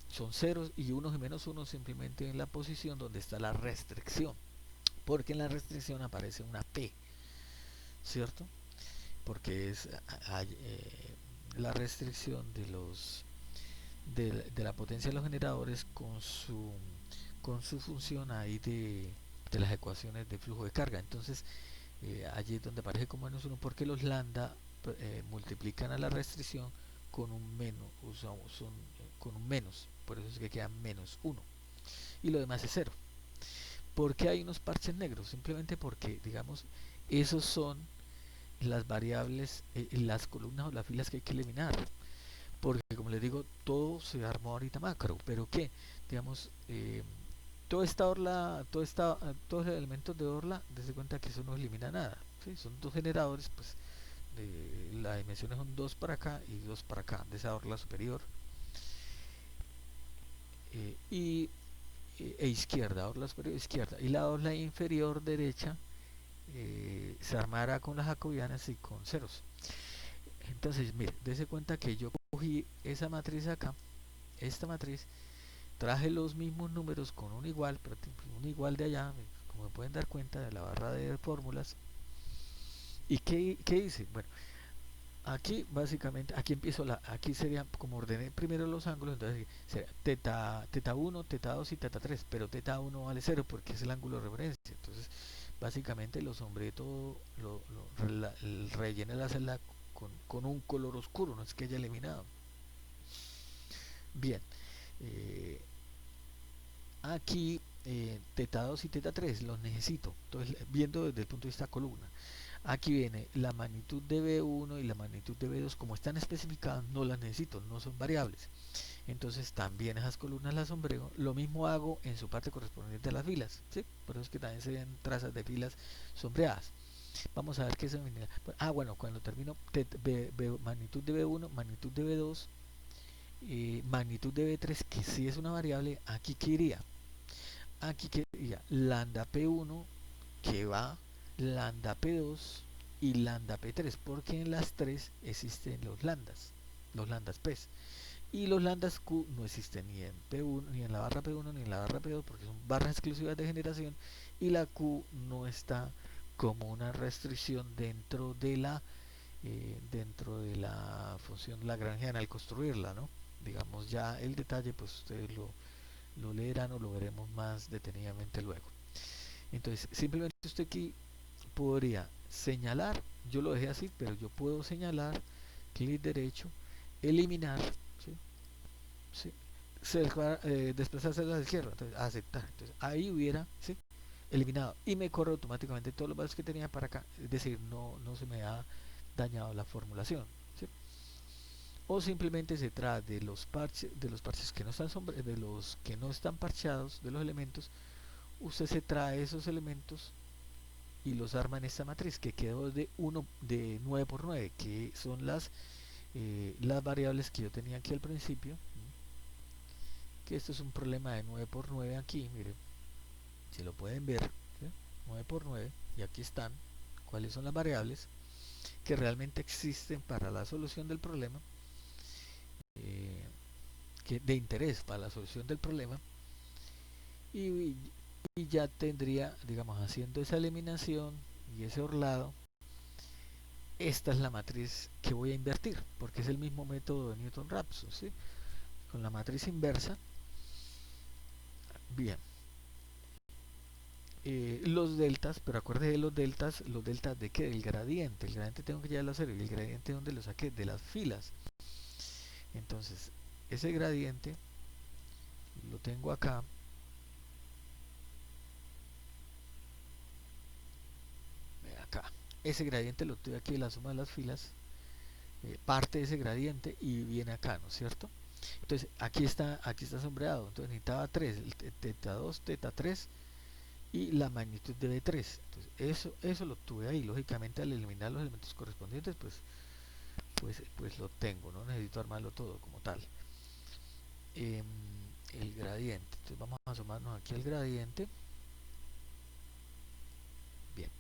son ceros y unos y menos uno simplemente en la posición donde está la restricción, porque en la restricción aparece una P, ¿cierto? Porque es la restricción de la potencia de los generadores con su función ahí de las ecuaciones de flujo de carga. Entonces allí es donde aparece como menos uno, porque los lambda multiplican a la restricción con un menos, con un menos, por eso es que queda menos uno, y lo demás es cero. ¿Por qué hay unos parches negros? Simplemente porque, digamos, esos son las variables, las columnas o las filas que hay que eliminar, porque como les digo, todo se armó ahorita macro, pero que, digamos, toda esta orla, todos los elementos de orla, desde cuenta que eso no elimina nada, ¿sí? Son dos generadores, pues la dimensiones son dos para acá y dos para acá, de esa orla superior y e izquierda, orla superior izquierda, y la orla inferior derecha se armará con las jacobianas y con ceros. Entonces, mire, dése cuenta que yo cogí esa matriz acá, esta matriz, traje los mismos números con un igual, pero un igual de allá, como pueden dar cuenta de la barra de fórmulas. ¿Y qué hice? Bueno, aquí básicamente, aquí empiezo aquí sería como ordené primero los ángulos, entonces sería teta 1, teta 2 y teta 3, pero teta 1 vale 0 porque es el ángulo de referencia. Entonces, básicamente lo sombré todo, rellené la celda con un color oscuro, no es que haya eliminado. Bien, eh, aquí teta 2 y teta 3 los necesito, entonces viendo desde el punto de vista columna. Aquí viene la magnitud de B1 y la magnitud de B2, como están especificadas, no las necesito, no son variables. Entonces también esas columnas las sombreo. Lo mismo hago en su parte correspondiente a las filas, ¿sí? Por eso es que también se ven trazas de filas sombreadas. Vamos a ver qué es eso. Bueno, cuando termino, magnitud de B1, magnitud de B2, magnitud de B3, que sí es una variable, aquí qué iría. Aquí que iría lambda P1 que va lambda P2 y lambda P3, porque en las tres existen los lambdas P. Y los lambdas Q no existen ni en P1, ni en la barra P1, ni en la barra P2, porque son barras exclusivas de generación, y la Q no está como una restricción dentro de la función lagrangiana al construirla, ¿no? Digamos, ya el detalle, pues ustedes lo leerán o lo veremos más detenidamente luego. Entonces, simplemente usted aquí podría señalar, yo lo dejé así, pero yo puedo señalar, clic derecho, eliminar, ¿sí? ¿Sí? Desplazarse a la izquierda, entonces aceptar. Entonces ahí hubiera, ¿sí?, eliminado y me corre automáticamente todos los valores que tenía para acá, es decir, no se me ha dañado la formulación, ¿sí? O simplemente se trata de los parches que no están de los que no están parcheados de los elementos, usted se trae esos elementos y los arma en esta matriz que quedó de 9 por 9, que son las variables que yo tenía aquí al principio, que esto es un problema de 9 por 9 aquí, miren, si lo pueden ver, ¿sí? 9 por 9, y aquí están cuáles son las variables que realmente existen para la solución del problema, eh, de interés para la solución del problema, y, y ya tendría, digamos, haciendo esa eliminación y ese orlado, esta es la matriz que voy a invertir, porque es el mismo método de Newton-Raphson, ¿sí? Con la matriz inversa. Bien, los deltas, pero acuérdense de los deltas de qué, del gradiente. El gradiente tengo que llevarlo a cero, y el gradiente ¿dónde lo saqué? De las filas. Entonces, ese gradiente lo tengo acá, acá. Ese gradiente lo tengo aquí de la suma de las filas, parte de ese gradiente y viene acá, ¿no es cierto? Entonces, aquí está sombreado, entonces necesitaba 3, teta 2, teta 3, y la magnitud de B3. Entonces, eso lo tuve ahí. Lógicamente, al eliminar los elementos correspondientes, pues lo tengo, no necesito armarlo todo como tal. Em, el gradiente. Entonces, vamos a asomarnos aquí al gradiente. Bien.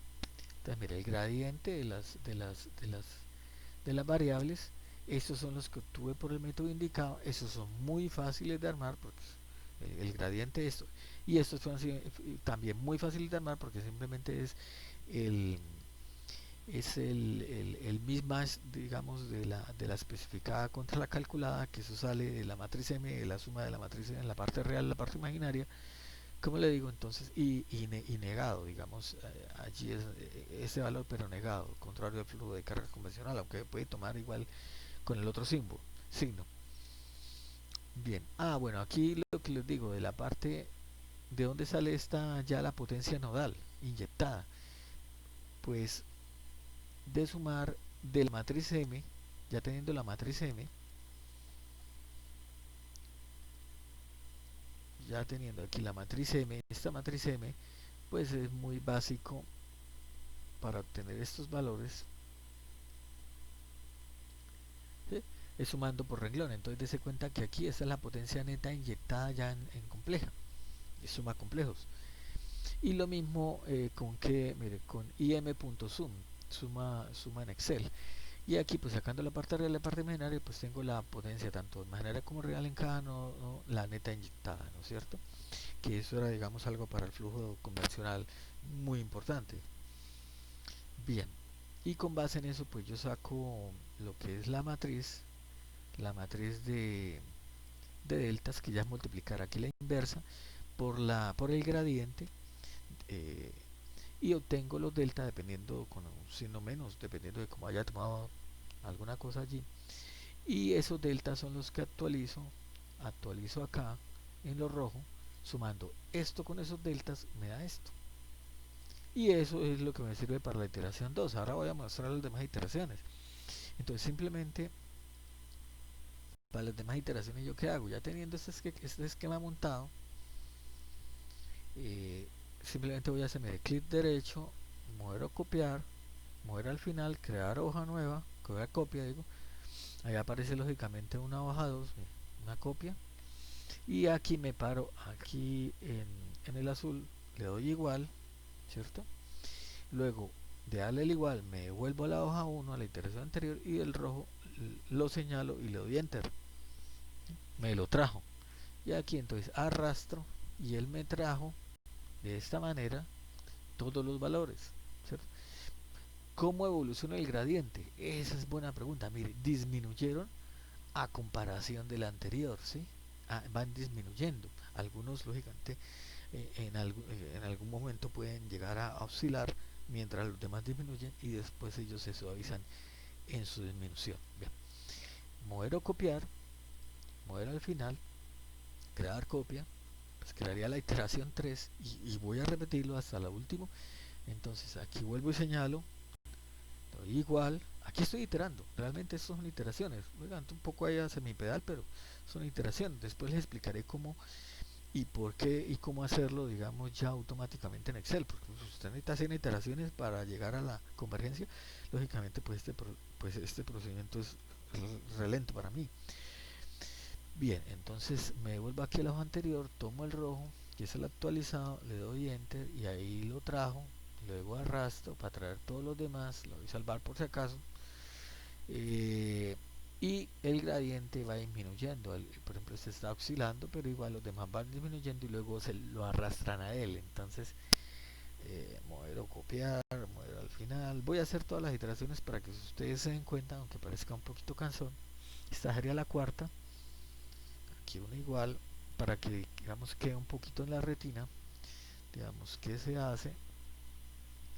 Entonces, mira, el gradiente de las variables, estos son los que obtuve por el método indicado. Esos son muy fáciles de armar porque el gradiente esto y estos son también muy fáciles de armar porque simplemente el el mismatch, digamos, de la especificada contra la calculada, que eso sale de la matriz M, de la suma de la matriz en la parte real, la parte imaginaria, como le digo. Entonces, y negado, digamos, allí es ese valor, pero negado, contrario al flujo de carga convencional, aunque puede tomar igual con el otro signo. Bien, bueno, aquí lo que les digo, de la parte de dónde sale esta ya la potencia nodal inyectada, pues de sumar de la matriz M, ya teniendo la matriz M, ya teniendo aquí la matriz M, esta matriz M, pues es muy básico para obtener estos valores, ¿sí? Es sumando por renglón. Entonces dése cuenta que aquí esta es la potencia neta inyectada ya en compleja, es suma complejos. Y lo mismo mire, con im.sum, suma en Excel. Y aquí, pues sacando la parte real y la parte imaginaria, pues tengo la potencia tanto imaginaria como real en cada nodo, la neta inyectada, ¿no es cierto? Que eso era, digamos, algo para el flujo convencional muy importante. Bien, y con base en eso, pues yo saco lo que es la matriz de deltas, que ya es multiplicar aquí la inversa por el gradiente, eh, y obtengo los delta dependiendo, con un signo menos, dependiendo de cómo haya tomado alguna cosa allí. Y esos deltas son los que actualizo acá en lo rojo, sumando esto con esos deltas me da esto. Y eso es lo que me sirve para la iteración 2. Ahora voy a mostrar las demás iteraciones. Entonces simplemente para las demás iteraciones, ¿yo qué hago? Ya teniendo este esquema montado, eh, simplemente voy a hacerme de clic derecho, mover o copiar, mover al final, crear hoja nueva, que voy a copia, digo. Ahí aparece lógicamente una hoja 2, una copia. Y aquí me paro, aquí en el azul, le doy igual, ¿cierto? Luego de darle el igual, me vuelvo a la hoja 1, a la iteración anterior, y el rojo lo señalo y le doy enter. Me lo trajo. Y aquí entonces arrastro y él me trajo de esta manera todos los valores, ¿cierto? ¿Cómo evoluciona el gradiente? Esa es buena pregunta. Mire, disminuyeron a comparación del anterior, ¿sí? Van disminuyendo. Algunos, lógicamente, en algún momento pueden llegar a oscilar mientras los demás disminuyen y después ellos se suavizan en su disminución. Bien. Mover o copiar, mover al final, crear copia, pues crearía la iteración 3 y voy a repetirlo hasta la última. Entonces aquí vuelvo y señalo, doy igual, aquí estoy iterando, realmente estas son iteraciones, me levanto un poco ahí a semipedal, pero son iteraciones. Después les explicaré cómo y por qué y cómo hacerlo, digamos, ya automáticamente en Excel, porque pues, usted necesita hacer iteraciones para llegar a la convergencia. Lógicamente, pues este procedimiento es relento para mí. Bien, entonces me vuelvo aquí a la hoja anterior, tomo el rojo, que es el actualizado, le doy enter y ahí lo trajo, luego arrastro para traer todos los demás, lo voy a salvar por si acaso, eh, y el gradiente va disminuyendo. Por ejemplo, este está oscilando, pero igual los demás van disminuyendo y luego se lo arrastran a él. Entonces, mover o copiar, mover al final. Voy a hacer todas las iteraciones para que ustedes se den cuenta, aunque parezca un poquito cansón. Esta sería la cuarta. Aquí una igual, para que digamos quede un poquito en la retina. Digamos que se hace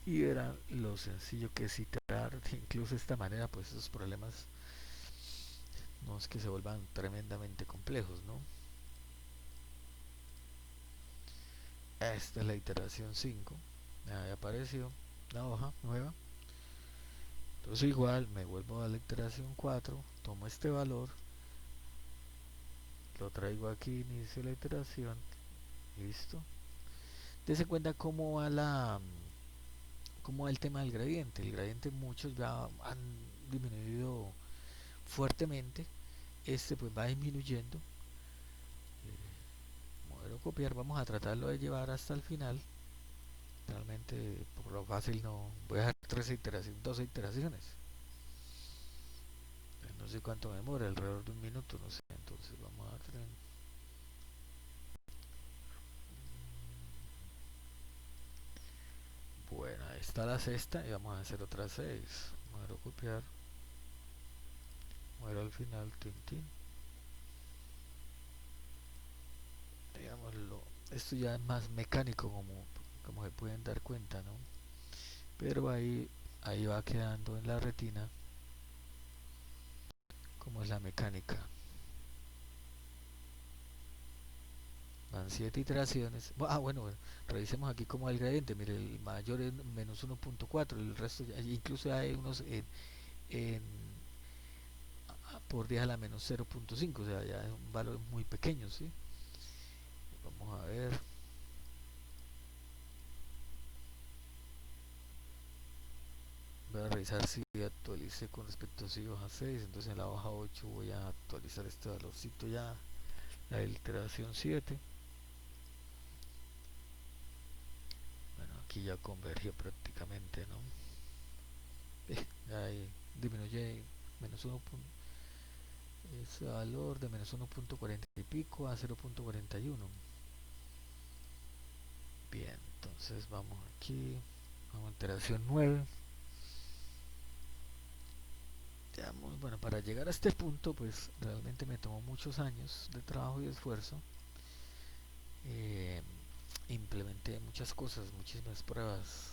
y verán lo sencillo que es iterar. Incluso de esta manera, pues esos problemas no es que se vuelvan tremendamente complejos, ¿no? Esta es la iteración 5. Ahí apareció la hoja nueva. Entonces igual me vuelvo a la iteración 4, tomo este valor, lo traigo aquí, inicio la iteración, listo. Dese cuenta cómo va el tema del gradiente. El gradiente muchos ya han disminuido fuertemente. Este pues va disminuyendo. Modelo copiar, vamos a tratarlo de llevar hasta el final. Realmente por lo fácil no voy a dejar 13 iteraciones, 12 iteraciones. No sé cuánto me demora, alrededor de un minuto, no sé. Entonces vamos a hacer. Bueno, ahí está la sexta y vamos a hacer otras 6. Modelo copiar, modelo al final, tin. Digámoslo, esto ya es más mecánico como se pueden dar cuenta, ¿no? Pero ahí va quedando en la retina como es la mecánica. Van 7 iteraciones. Bueno, revisemos aquí como el gradiente. Mire, el mayor es menos 1.4, el resto incluso hay unos en por 10 a la menos 0.5, o sea, ya es un valor muy pequeño, ¿sí? Vamos a ver. Voy a revisar si actualicé con respecto a si hoja 6, entonces en la hoja 8 voy a actualizar este valorcito ya, la iteración 7. Bueno, aquí ya convergió prácticamente, ¿no? Ahí disminuye menos 1. Ese valor de menos 1.40 y pico a 0.41. Bien, entonces vamos aquí, vamos a iteración 9. Digamos, bueno, para llegar a este punto, pues realmente me tomó muchos años de trabajo y esfuerzo. Eh, Implementé muchas cosas, muchísimas pruebas,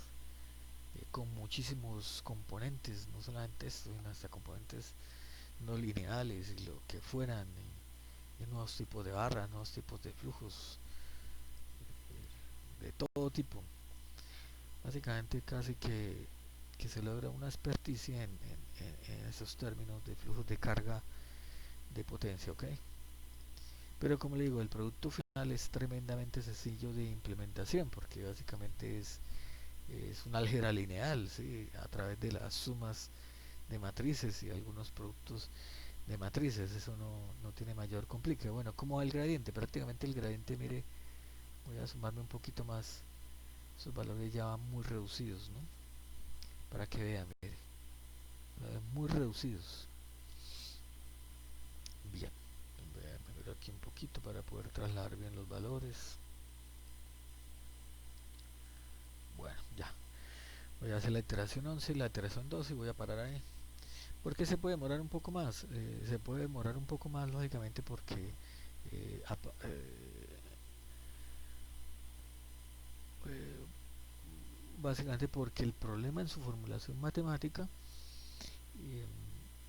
con muchísimos componentes, no solamente esto, sino hasta componentes no lineales y lo que fueran, y nuevos tipos de barras, nuevos tipos de flujos, de todo tipo. Básicamente casi que se logra una experticia en esos términos de flujos de carga de potencia, ¿ok? Pero como le digo, el producto final es tremendamente sencillo de implementación porque básicamente es un álgebra lineal, ¿sí? A través de las sumas de matrices y algunos productos de matrices, eso no tiene mayor complique. Bueno, ¿cómo va el gradiente? Prácticamente el gradiente, mire, voy a sumarme un poquito más, esos valores ya van muy reducidos, ¿no? Para que vean, mire, muy reducidos. Bien, voy a mejorar aquí un poquito para poder trasladar bien los valores. Bueno, ya. Voy a hacer la iteración 11 y la iteración 12 y voy a parar ahí. ¿Por qué se puede demorar un poco más? Se puede demorar un poco más, lógicamente, porque eh, eh, eh, básicamente porque el problema en su formulación matemática eh,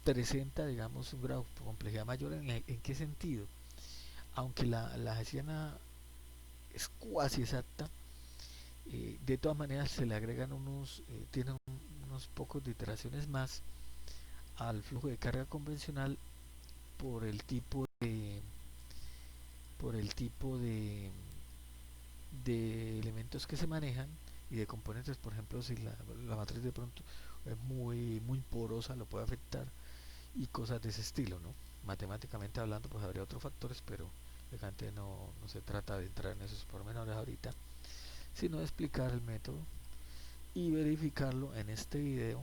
presenta, digamos, un grado de complejidad mayor. ¿En qué sentido? Aunque la hessiana es cuasi exacta, de todas maneras se le agregan tiene unos pocos de iteraciones más al flujo de carga convencional por el tipo por el tipo de elementos que se manejan y de componentes. Por ejemplo, si la matriz de pronto es muy porosa, lo puede afectar, y cosas de ese estilo, ¿no? Matemáticamente hablando, pues habría otros factores, pero lógicamente no se trata de entrar en esos pormenores ahorita, sino de explicar el método y verificarlo en este video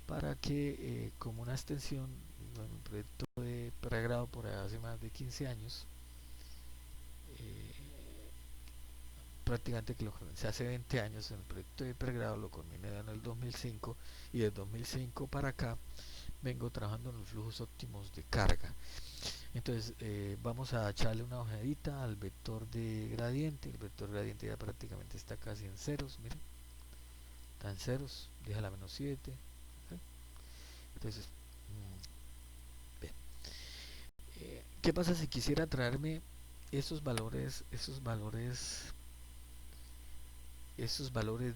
para que, como una extensión de un proyecto de pregrado por hace más de 15 años, eh, prácticamente que lo comencé hace 20 años en el proyecto de pregrado, lo culminé en el 2005 y del 2005 para acá vengo trabajando en los flujos óptimos de carga. Entonces vamos a echarle una hojedita al vector de gradiente. El vector gradiente ya prácticamente está casi en ceros, miren, está en ceros, 10 a la menos 7. ¿Sí? Entonces, bien. ¿Qué pasa si quisiera traerme esos valores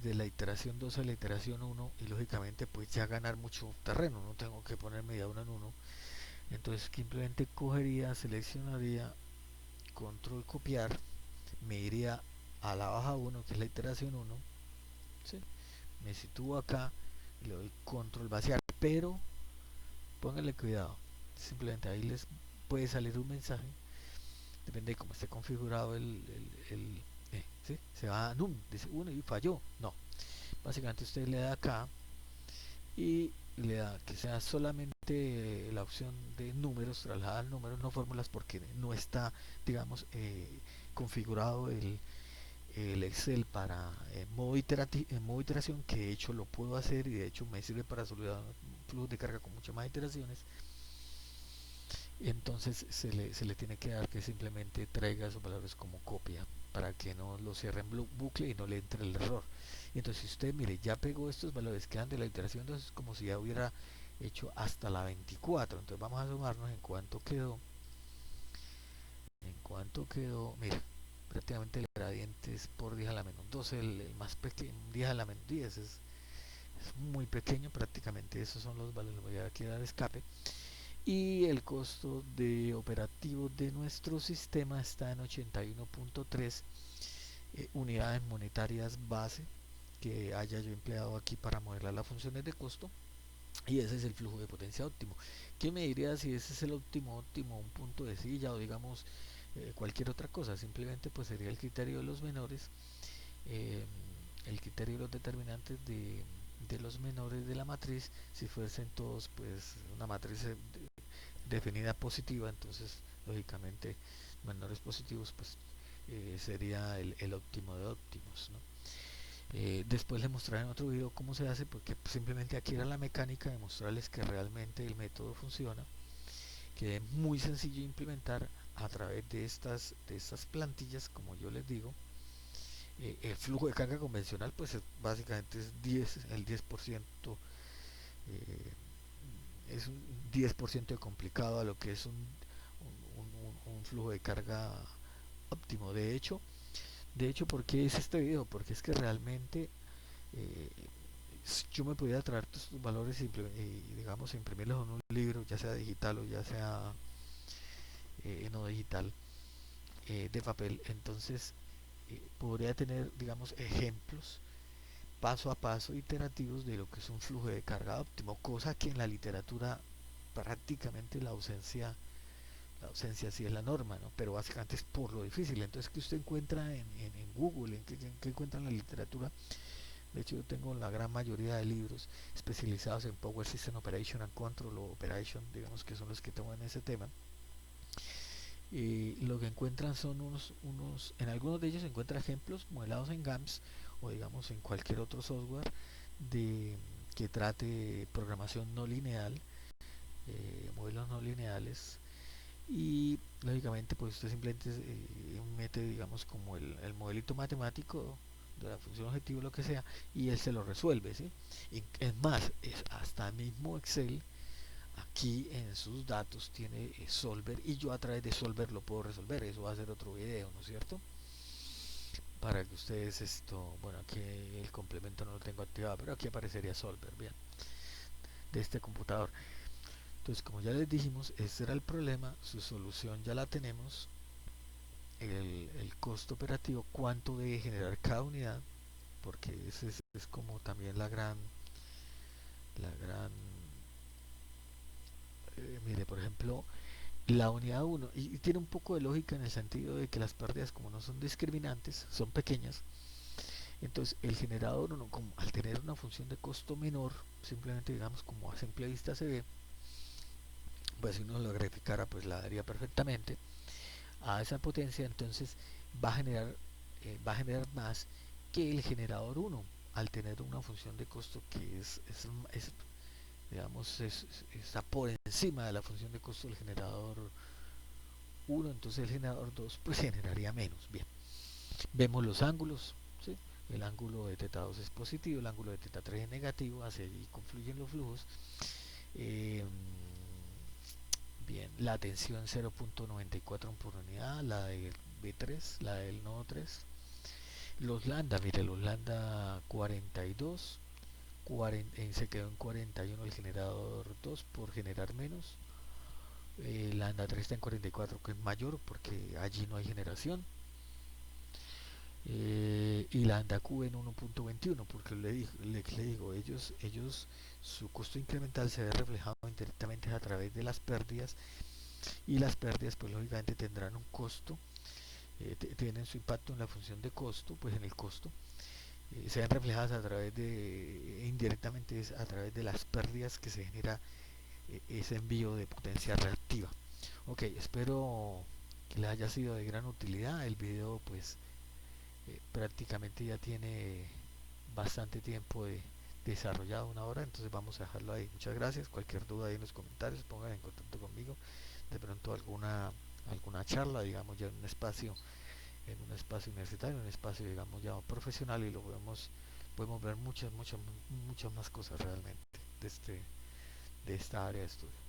de la iteración 2 a la iteración 1 y lógicamente pues ya ganar mucho terreno, no tengo que ponerme de uno en uno? Entonces simplemente cogería, seleccionaría, control copiar, me iría a la baja uno, que es la iteración uno, ¿sí? Me sitúo acá y le doy control vaciar, pero pónganle cuidado, simplemente ahí les puede salir un mensaje, depende de cómo esté configurado ¿sí? Se va a num, dice uno y falló, no, básicamente usted le da acá y le da que sea solamente la opción de números, trasladar números, no fórmulas, porque no está, digamos, configurado el Excel para en modo iteración, que de hecho lo puedo hacer y de hecho me sirve para solucionar flujos de carga con muchas más iteraciones. Entonces se le tiene que dar que simplemente traiga esos valores como copia para que no lo cierre en bucle y no le entre el error. Y entonces si usted mire, ya pegó estos valores que dan de la iteración 2, es como si ya hubiera hecho hasta la 24. Entonces vamos a sumarnos en cuánto quedó, mira, prácticamente el gradiente es por 10 a la menos 12, el más pequeño, 10 a la menos 10, es muy pequeño, prácticamente esos son los valores, voy a aquí a dar escape. Y el costo de operativo de nuestro sistema está en 81.3 unidades monetarias base que haya yo empleado aquí para modelar las funciones de costo, y ese es el flujo de potencia óptimo. ¿Qué me diría si ese es el óptimo, un punto de silla o digamos cualquier otra cosa? Simplemente pues sería el criterio de los menores, eh, el criterio de los determinantes de los menores de la matriz. Si fuesen todos pues una matriz definida positiva, entonces lógicamente menores positivos pues sería el óptimo de óptimos, ¿no? Después les mostraré en otro video cómo se hace, porque simplemente aquí era la mecánica de mostrarles que realmente el método funciona, que es muy sencillo de implementar a través de estas plantillas, como yo les digo. El flujo de carga convencional pues básicamente es 10, el 10%, eh, es un 10% de complicado a lo que es un flujo de carga óptimo. De hecho, ¿por qué es este video? Porque es que realmente eh, yo me podía traer todos estos valores y, digamos, imprimirlos en un libro, ya sea digital o ya sea no digital, de papel. Entonces, podría tener, digamos, ejemplos paso a paso iterativos de lo que es un flujo de carga óptimo, cosa que en la literatura prácticamente la ausencia sí es la norma, ¿no? Pero básicamente es por lo difícil. Entonces, que usted encuentra en Google, que encuentra en la literatura. De hecho, yo tengo la gran mayoría de libros especializados en Power System Operation and Control o Operation, digamos que son los que toman ese tema. Y lo que encuentran son en algunos de ellos se encuentran ejemplos modelados en GAMS o digamos en cualquier otro software de que trate programación no lineal, modelos no lineales, y lógicamente pues usted simplemente mete digamos como el modelito matemático de la función objetivo, lo que sea, y él se lo resuelve, ¿sí? Y es más, es hasta mismo Excel aquí en sus datos tiene Solver, y yo a través de Solver lo puedo resolver. Eso va a ser otro video, ¿no es cierto? Para que ustedes esto, bueno, aquí el complemento no lo tengo activado, pero aquí aparecería Solver, bien, de este computador. Entonces, como ya les dijimos, ese era el problema, su solución ya la tenemos, el costo operativo, cuánto debe generar cada unidad, porque ese es como también la gran, mire, por ejemplo, la unidad uno y tiene un poco de lógica en el sentido de que las pérdidas, como no son discriminantes, son pequeñas. Entonces el generador 1, como al tener una función de costo menor, simplemente digamos como a simple vista se ve, pues si uno lo graficara pues la daría perfectamente a esa potencia. Entonces va a generar más que el generador uno al tener una función de costo que es digamos está por encima de la función de costo del generador uno. Entonces el generador 2 pues generaría menos. Bien, vemos los ángulos, ¿sí? El ángulo de teta 2 es positivo, el ángulo de teta 3 es negativo, hacia allí confluyen los flujos. Eh, Bien, la tensión 0.94 por unidad, la del B3, la del nodo 3. Los lambda, mire, los lambda 42, 40, se quedó en 41 el generador 2 por generar menos. Lambda 3 está en 44, que es mayor porque allí no hay generación. y la Andacu en 1.21, porque le digo, su costo incremental se ve reflejado indirectamente a través de las pérdidas, y las pérdidas pues lógicamente tendrán un costo, tienen su impacto en la función de costo, pues en el costo, se ven reflejadas a través de, indirectamente a través de las pérdidas que se genera ese envío de potencia reactiva. Ok, espero que les haya sido de gran utilidad. El video pues prácticamente ya tiene bastante tiempo de desarrollado, 1 hora, entonces vamos a dejarlo ahí. Muchas gracias. Cualquier duda ahí en los comentarios, pongan en contacto conmigo. De pronto alguna charla, digamos, ya en un espacio universitario, en un espacio, digamos, ya profesional, y lo podemos ver muchas más cosas realmente de esta área de estudio.